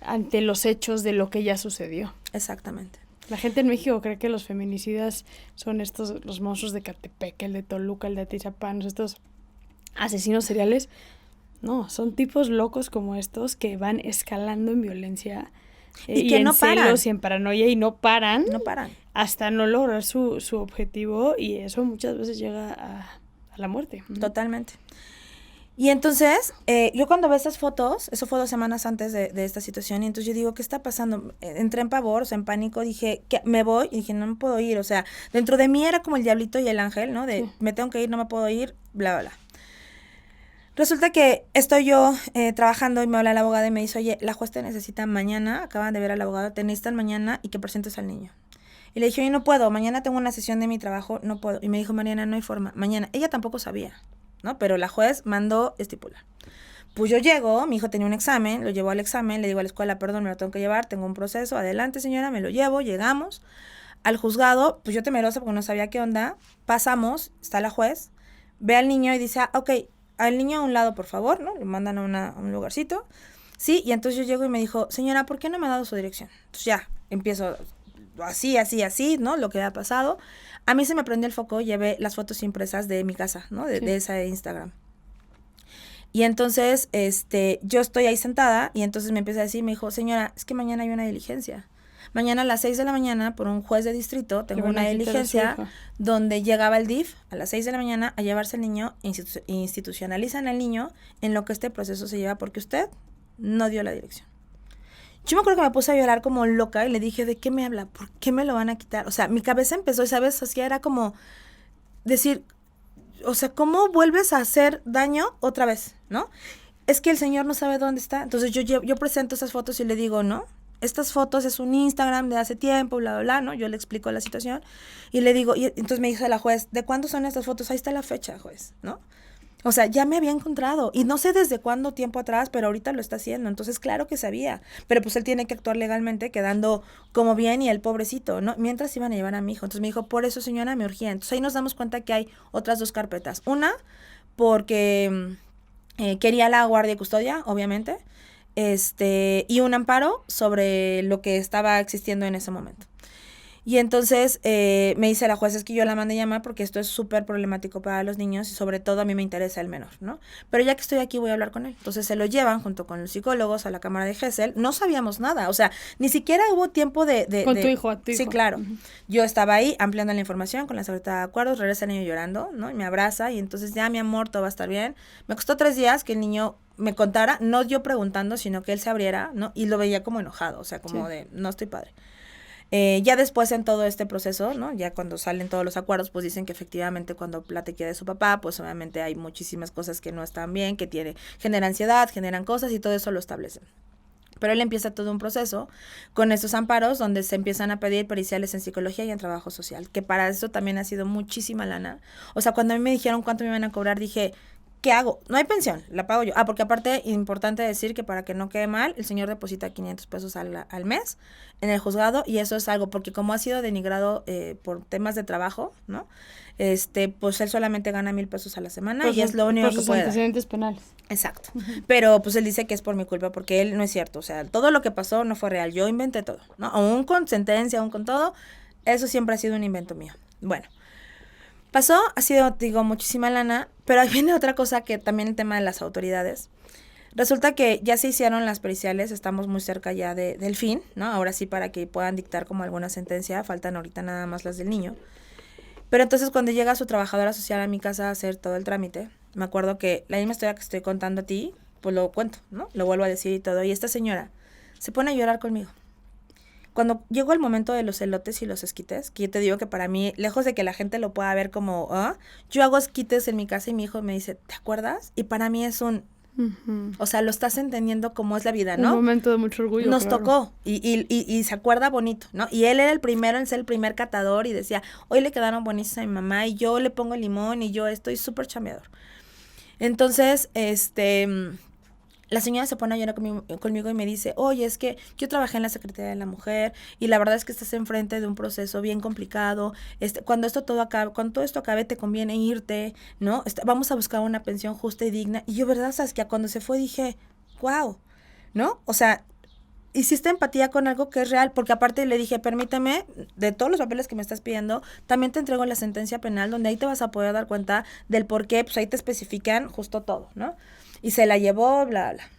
ante los hechos de lo que ya sucedió. Exactamente. La gente en México cree que los feminicidas son los monstruos de Catepec, el de Toluca, el de Atizapán, estos asesinos seriales. No, son tipos locos como estos que van escalando en violencia y que en no paran. celos y en paranoia y no paran. No paran. Hasta no lograr su objetivo, y eso muchas veces llega a la muerte. Totalmente. Y entonces, yo cuando veo estas fotos, eso fue 2 semanas antes de esta situación, y entonces yo digo, ¿qué está pasando? Entré en pavor, o sea, en pánico, dije, ¿qué? Me voy, y dije, no me puedo ir, o sea, dentro de mí era como el diablito y el ángel, ¿no? De, me tengo que ir, no me puedo ir, bla, bla, bla. Resulta que estoy yo trabajando y me habla la abogada y me dice, oye, la juez te necesita mañana, acaban de ver al abogado, te necesitan mañana y que presentes al niño. Y le dije, oye, no puedo, mañana tengo una sesión de mi trabajo, no puedo. Y me dijo, Mariana, no hay forma, mañana. Ella tampoco sabía, ¿no? Pero la juez mandó estipular. Pues yo llego, mi hijo tenía un examen, lo llevo al examen, le digo a la escuela, perdón, me lo tengo que llevar, tengo un proceso, adelante señora, me lo llevo, llegamos al juzgado, pues yo temerosa porque no sabía qué onda, pasamos, está la juez, ve al niño y dice, ok, al niño a un lado, por favor, ¿no? Le mandan a un lugarcito, sí, y entonces yo llego y me dijo, señora, ¿por qué no me ha dado su dirección? Entonces ya, empiezo así, ¿no? Lo que ha pasado. A mí se me prendió el foco, llevé las fotos impresas de mi casa, ¿no? De esa Instagram. Y entonces, yo estoy ahí sentada y entonces me empieza a decir, me dijo, señora, es que mañana hay una diligencia. Mañana a las 6 de la mañana, por un juez de distrito, tengo una diligencia donde llegaba el DIF a las 6 de la mañana a llevarse al niño, institucionalizan al niño en lo que este proceso se lleva porque usted no dio la dirección. Yo me acuerdo que me puse a llorar como loca y le dije, ¿de qué me habla? ¿Por qué me lo van a quitar? O sea, mi cabeza empezó, ¿sabes? Así era como decir, o sea, ¿cómo vuelves a hacer daño otra vez? ¿No? Es que el señor no sabe dónde está. Entonces yo presento esas fotos y le digo, ¿no? Estas fotos es un Instagram de hace tiempo, bla, bla, bla, ¿no? Yo le explico la situación y le digo, y entonces me dice la juez, ¿de cuándo son estas fotos? Ahí está la fecha, juez, ¿no? O sea, ya me había encontrado y no sé desde cuándo tiempo atrás, pero ahorita lo está haciendo. Entonces, claro que sabía, pero pues él tiene que actuar legalmente quedando como bien y el pobrecito, ¿no? Mientras iban a llevar a mi hijo. Entonces me dijo, por eso, señora, me urgía. Entonces ahí nos damos cuenta que hay otras 2 carpetas. Una, porque quería la guardia y custodia, obviamente, y un amparo sobre lo que estaba existiendo en ese momento. Y entonces me dice la jueza, es que yo la mandé llamar porque esto es súper problemático para los niños y sobre todo a mí me interesa el menor, ¿no? Pero ya que estoy aquí voy a hablar con él. Entonces se lo llevan junto con los psicólogos a la cámara de Gesell. No sabíamos nada, o sea, ni siquiera hubo tiempo de con tu hijo, a tu hijo. Sí, claro. Yo estaba ahí ampliando la información con la secretaria de acuerdos, regresa el niño llorando, ¿no? Y me abraza y entonces ya, mi amor, todo va a estar bien. Me costó 3 días que el niño me contara, no yo preguntando, sino que él se abriera, ¿no? Y lo veía como enojado, o sea, como de, no estoy padre. Ya después en todo este proceso, ¿no? Ya cuando salen todos los acuerdos, pues dicen que efectivamente cuando platiqué de su papá, pues obviamente hay muchísimas cosas que no están bien, que genera ansiedad, generan cosas y todo eso lo establecen. Pero él empieza todo un proceso con estos amparos donde se empiezan a pedir periciales en psicología y en trabajo social, que para eso también ha sido muchísima lana. O sea, cuando a mí me dijeron cuánto me iban a cobrar, dije, ¿qué hago? No hay pensión, la pago yo. Porque aparte, importante decir que para que no quede mal, el señor deposita 500 pesos al mes en el juzgado y eso es algo, porque como ha sido denigrado por temas de trabajo, ¿no? Pues él solamente gana 1,000 pesos a la semana y es lo único que puede. Por sus antecedentes penales. Exacto. Pero pues él dice que es por mi culpa porque él no es cierto. O sea, todo lo que pasó no fue real. Yo inventé todo, ¿no? Aún con sentencia, aún con todo, eso siempre ha sido un invento mío. Bueno. Pasó, ha sido, digo, muchísima lana, pero ahí viene otra cosa que también el tema de las autoridades. Resulta que ya se hicieron las periciales, estamos muy cerca ya del fin, ¿no? Ahora sí para que puedan dictar como alguna sentencia, faltan ahorita nada más las del niño. Pero entonces cuando llega su trabajadora social a mi casa a hacer todo el trámite, me acuerdo que la misma historia que estoy contando a ti, pues lo cuento, ¿no? Lo vuelvo a decir y todo. Y esta señora se pone a llorar conmigo. Cuando llegó el momento de los elotes y los esquites, que yo te digo que para mí, lejos de que la gente lo pueda ver como, yo hago esquites en mi casa y mi hijo me dice, ¿te acuerdas? Y para mí es un, o sea, lo estás entendiendo como es la vida, ¿no? Un momento de mucho orgullo. Nos tocó y se acuerda bonito, ¿no? Y él era el primero en ser el primer catador y decía, hoy le quedaron buenísimos a mi mamá y yo le pongo limón y yo estoy súper chambeador. Entonces, la señora se pone a llorar conmigo y me dice, oye, es que yo trabajé en la Secretaría de la Mujer y la verdad es que estás enfrente de un proceso bien complicado. Cuando todo esto acabe, te conviene irte, ¿no? Vamos a buscar una pensión justa y digna. Y yo, ¿verdad? Sabes que cuando se fue dije, wow, ¿no? O sea, hiciste empatía con algo que es real, porque aparte le dije, permíteme, de todos los papeles que me estás pidiendo, también te entrego la sentencia penal, donde ahí te vas a poder dar cuenta del por qué, pues ahí te especifican justo todo, ¿no? Y se la llevó, bla, bla.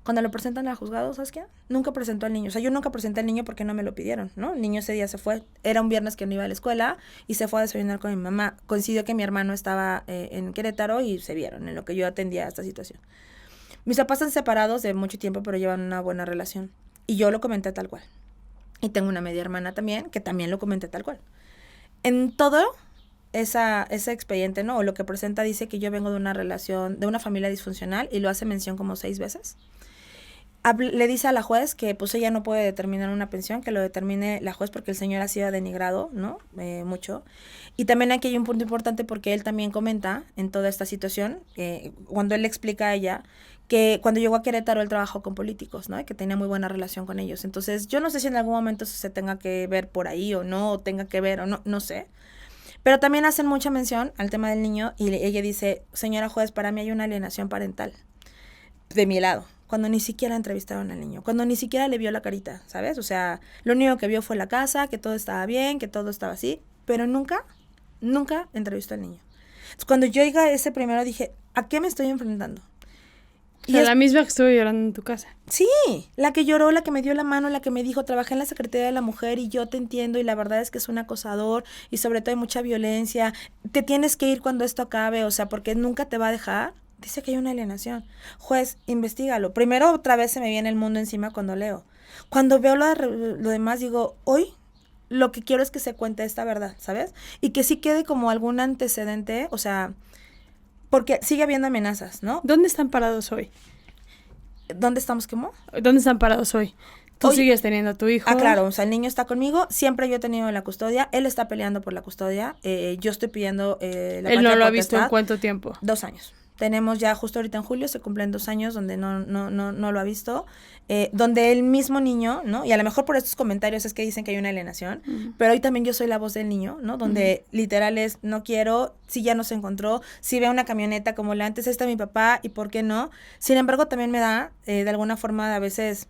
Cuando lo presentan al juzgado, ¿sabes qué? Nunca presentó al niño. O sea, yo nunca presenté al niño porque no me lo pidieron, ¿no? El niño ese día se fue. Era un viernes que no iba a la escuela y se fue a desayunar con mi mamá. Coincidió que mi hermano estaba en Querétaro y se vieron en lo que yo atendía esta situación. Mis papás están separados de mucho tiempo, pero llevan una buena relación. Y yo lo comenté tal cual. Y tengo una media hermana también, que también lo comenté tal cual. En todo ese expediente, ¿no? O lo que presenta dice que yo vengo de una relación, de una familia disfuncional, y lo hace mención como 6 veces. Le dice a la juez que pues ella no puede determinar una pensión, que lo determine la juez porque el señor ha sido denigrado, ¿no? Mucho. Y también aquí hay un punto importante porque él también comenta en toda esta situación, cuando él le explica a ella que cuando llegó a Querétaro él trabajó con políticos, ¿no? Y que tenía muy buena relación con ellos. Entonces, yo no sé si en algún momento se tenga que ver por ahí o no, o tenga que ver o no, no sé. Pero también hacen mucha mención al tema del niño y ella dice, señora juez, para mí hay una alienación parental de mi lado, cuando ni siquiera entrevistaron al niño, cuando ni siquiera le vio la carita, ¿sabes? O sea, lo único que vio fue la casa, que todo estaba bien, que todo estaba así, pero nunca entrevistó al niño. Entonces, cuando yo oiga ese primero dije, ¿a qué me estoy enfrentando? O sea, la misma que estuve llorando en tu casa. Sí, la que lloró, la que me dio la mano, la que me dijo, trabajé en la Secretaría de la Mujer y yo te entiendo y la verdad es que es un acosador y sobre todo hay mucha violencia, te tienes que ir cuando esto acabe, o sea, porque nunca te va a dejar. Dice que hay una alienación. Juez, investígalo. Primero otra vez se me viene el mundo encima cuando leo. Cuando veo lo demás digo, hoy lo que quiero es que se cuente esta verdad, ¿sabes? Y que sí quede como algún antecedente, o sea, porque sigue habiendo amenazas, ¿no? ¿Dónde están parados hoy? ¿Dónde estamos, cómo? ¿Dónde están parados hoy? ¿Tú Hoy, sigues teniendo a tu hijo? Ah, claro, o sea, el niño está conmigo, siempre yo he tenido la custodia, él está peleando por la custodia, yo estoy pidiendo la patria potestad. ¿Él no lo ha visto en cuánto tiempo? 2 años. Tenemos ya justo ahorita en julio, se cumplen 2 años donde no lo ha visto, donde el mismo niño, ¿no? Y a lo mejor por estos comentarios es que dicen que hay una alienación, pero hoy también yo soy la voz del niño, ¿no? Donde literal es, no quiero, si ya no se encontró, si ve una camioneta como la antes, está mi papá, y por qué no. Sin embargo, también me da, de alguna forma, a veces,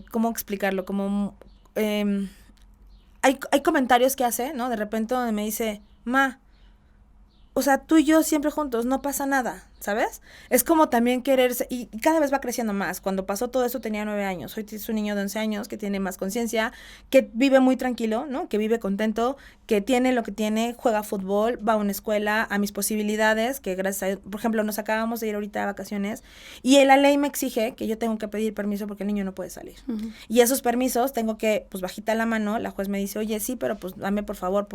¿cómo explicarlo? Como, hay comentarios que hace, ¿no? De repente donde me dice, ma, o sea, tú y yo siempre juntos, no pasa nada, ¿sabes? Es como también quererse, y cada vez va creciendo más. Cuando pasó todo eso tenía 9 años, hoy es un niño de 11 años que tiene más conciencia, que vive muy tranquilo, ¿no? Que vive contento, que tiene lo que tiene, juega fútbol, va a una escuela, a mis posibilidades, que gracias a, por ejemplo, nos acabamos de ir ahorita a vacaciones, y la ley me exige que yo tengo que pedir permiso porque el niño no puede salir. Y esos permisos tengo que, pues bajita la mano, la juez me dice, oye, sí, pero pues dame por favor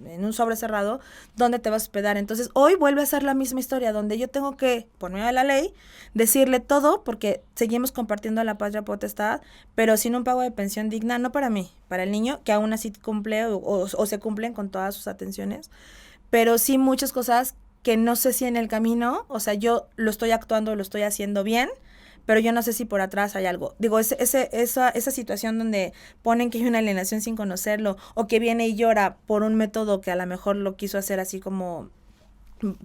en un sobre cerrado, ¿dónde te vas a hospedar? Entonces, hoy vuelve a ser la misma historia, donde yo tengo que, por medio de la ley, decirle todo, porque seguimos compartiendo la patria potestad, pero sin un pago de pensión digna, no para mí, para el niño, que aún así cumple o se cumplen con todas sus atenciones, pero sí muchas cosas que no sé si en el camino, o sea, yo lo estoy actuando, lo estoy haciendo bien, pero yo no sé si por atrás hay algo. Digo, esa situación donde ponen que hay una alienación sin conocerlo, o que viene y llora por un método que a lo mejor lo quiso hacer así como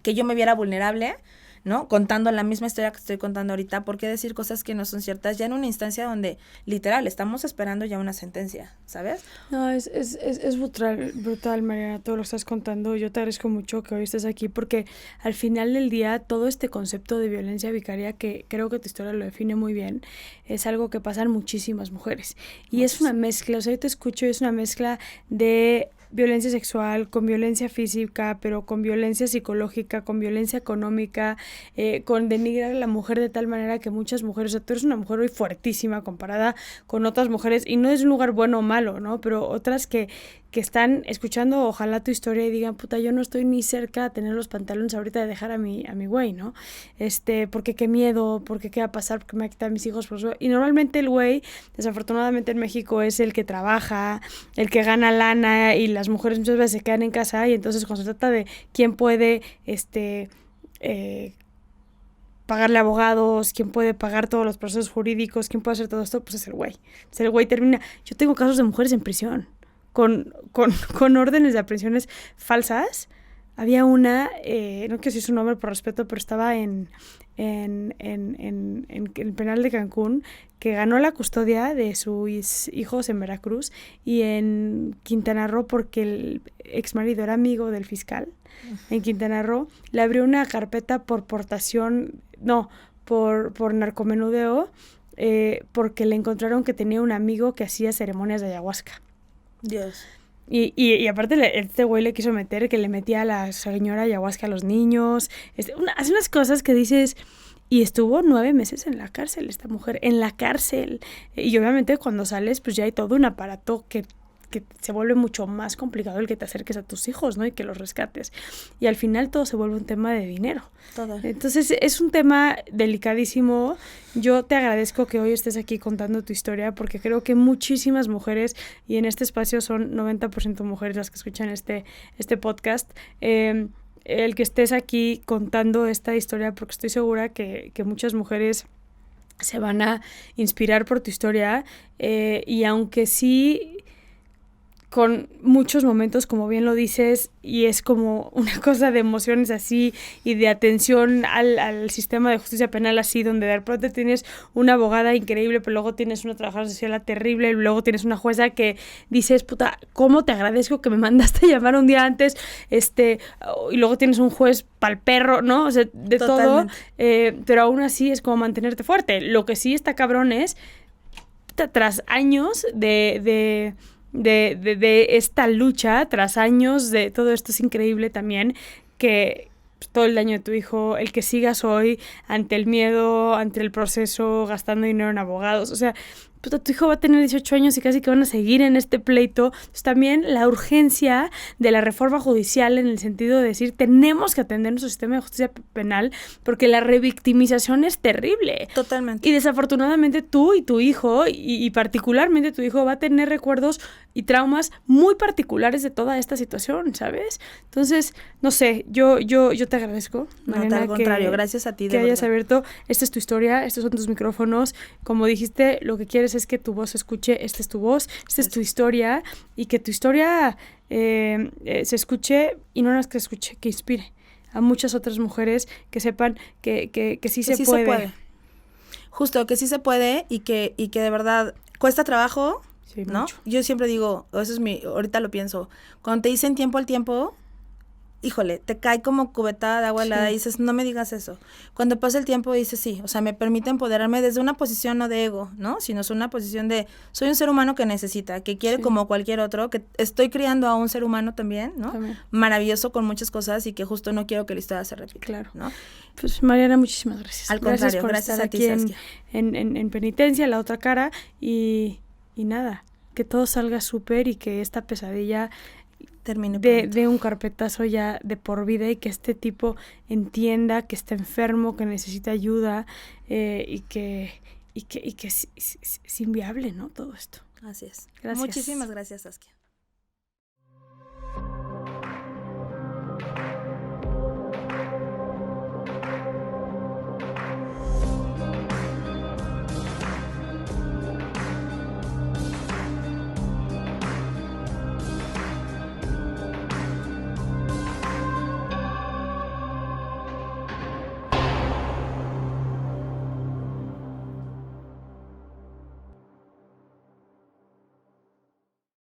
que yo me viera vulnerable, ¿no? Contando la misma historia que estoy contando ahorita, ¿por qué decir cosas que no son ciertas ya en una instancia donde, literal, estamos esperando ya una sentencia, ¿sabes? No, es brutal, Mariana, todo lo que estás contando. Yo te agradezco mucho que hoy estés aquí porque al final del día todo este concepto de violencia vicaria, que creo que tu historia lo define muy bien, es algo que pasa en muchísimas mujeres. Y es una mezcla, o sea, yo te escucho, es una mezcla de violencia sexual, con violencia física, pero con violencia psicológica, con violencia económica, con denigrar a la mujer de tal manera que muchas mujeres, o sea, tú eres una mujer hoy fuertísima comparada con otras mujeres, y no es un lugar bueno o malo, ¿no? Pero otras que están escuchando, ojalá tu historia y digan, puta, yo no estoy ni cerca de tener los pantalones ahorita de dejar a mi güey, ¿no? Porque qué miedo, porque qué va a pasar, porque me va a quitar mis hijos, por eso. Y normalmente el güey, desafortunadamente en México, es el que trabaja, el que gana lana, y las mujeres muchas veces se quedan en casa, y entonces cuando se trata de quién puede, pagarle abogados, quién puede pagar todos los procesos jurídicos, quién puede hacer todo esto, pues es el güey. Entonces el güey termina. Yo tengo casos de mujeres en prisión con órdenes de aprehensiones falsas. Había una, no quiero decir su nombre por respeto, pero estaba en el penal de Cancún, que ganó la custodia de sus hijos en Veracruz y en Quintana Roo, porque el exmarido era amigo del fiscal. En Quintana Roo le abrió una carpeta por por narcomenudeo porque le encontraron que tenía un amigo que hacía ceremonias de ayahuasca. Dios. Y aparte este güey le quiso meter que le metía a la señora ayahuasca a los niños. Hace unas cosas que dices... Y estuvo 9 meses en la cárcel, esta mujer, en la cárcel. Y obviamente cuando sales, pues ya hay todo un aparato que se vuelve mucho más complicado el que te acerques a tus hijos, ¿no? Y que los rescates. Y al final todo se vuelve un tema de dinero. Todo. Entonces es un tema delicadísimo. Yo te agradezco que hoy estés aquí contando tu historia porque creo que muchísimas mujeres, y en este espacio son 90% mujeres las que escuchan este podcast, el que estés aquí contando esta historia, porque estoy segura que muchas mujeres se van a inspirar por tu historia, y aunque sí con muchos momentos, como bien lo dices, y es como una cosa de emociones así y de atención al sistema de justicia penal así, donde de repente tienes una abogada increíble, pero luego tienes una trabajadora social terrible, y luego tienes una jueza que dices, puta, ¿cómo te agradezco que me mandaste a llamar un día antes? Y luego tienes un juez pa'l perro, ¿no? O sea, de Totalmente. todo, pero aún así es como mantenerte fuerte. Lo que sí está cabrón es, tras años de esta lucha, tras años de todo esto, es increíble también que todo el daño de tu hijo, el que sigas hoy ante el miedo, ante el proceso, gastando dinero en abogados, o sea, puta, tu hijo va a tener 18 años y casi que van a seguir en este pleito. Entonces, también la urgencia de la reforma judicial en el sentido de decir, tenemos que atender nuestro sistema de justicia penal porque la revictimización es terrible. Totalmente. Y desafortunadamente tú y tu hijo, y particularmente tu hijo, va a tener recuerdos y traumas muy particulares de toda esta situación, ¿sabes? Entonces, no sé, yo te agradezco, Mariana, al contrario, gracias a ti, de que hayas verdad. abierto. Esta es tu historia, estos son tus micrófonos. Como dijiste, lo que quieres es que tu voz se escuche. Esta es tu voz, esta es tu historia, y que tu historia se escuche, y no nada más que se escuche, que inspire a muchas otras mujeres que sepan que sí se puede. Justo, que sí se puede, y que de verdad cuesta trabajo, Sí, ¿no? mucho. Yo siempre digo, eso es ahorita lo pienso, cuando te dicen tiempo al tiempo, híjole, te cae como cubetada de agua helada, Sí. y dices, no me digas eso. Cuando pasa el tiempo dices, sí, o sea, me permite empoderarme desde una posición no de ego, ¿no? Sino es una posición de, soy un ser humano que necesita, que quiere Sí. como cualquier otro, que estoy criando a un ser humano también, ¿no? También. Maravilloso con muchas cosas, y que justo no quiero que la historia se repita. Claro. ¿No? Pues Mariana, muchísimas gracias. Al contrario, por gracias estar a ti, aquí Saskia. en Penitencia, la otra cara, y nada, que todo salga súper y que esta pesadilla Termine pronto. de un carpetazo ya de por vida, y que este tipo entienda que está enfermo, que necesita ayuda, y que es inviable, ¿no? Todo esto. Así es. Gracias. Muchísimas gracias, Saskia.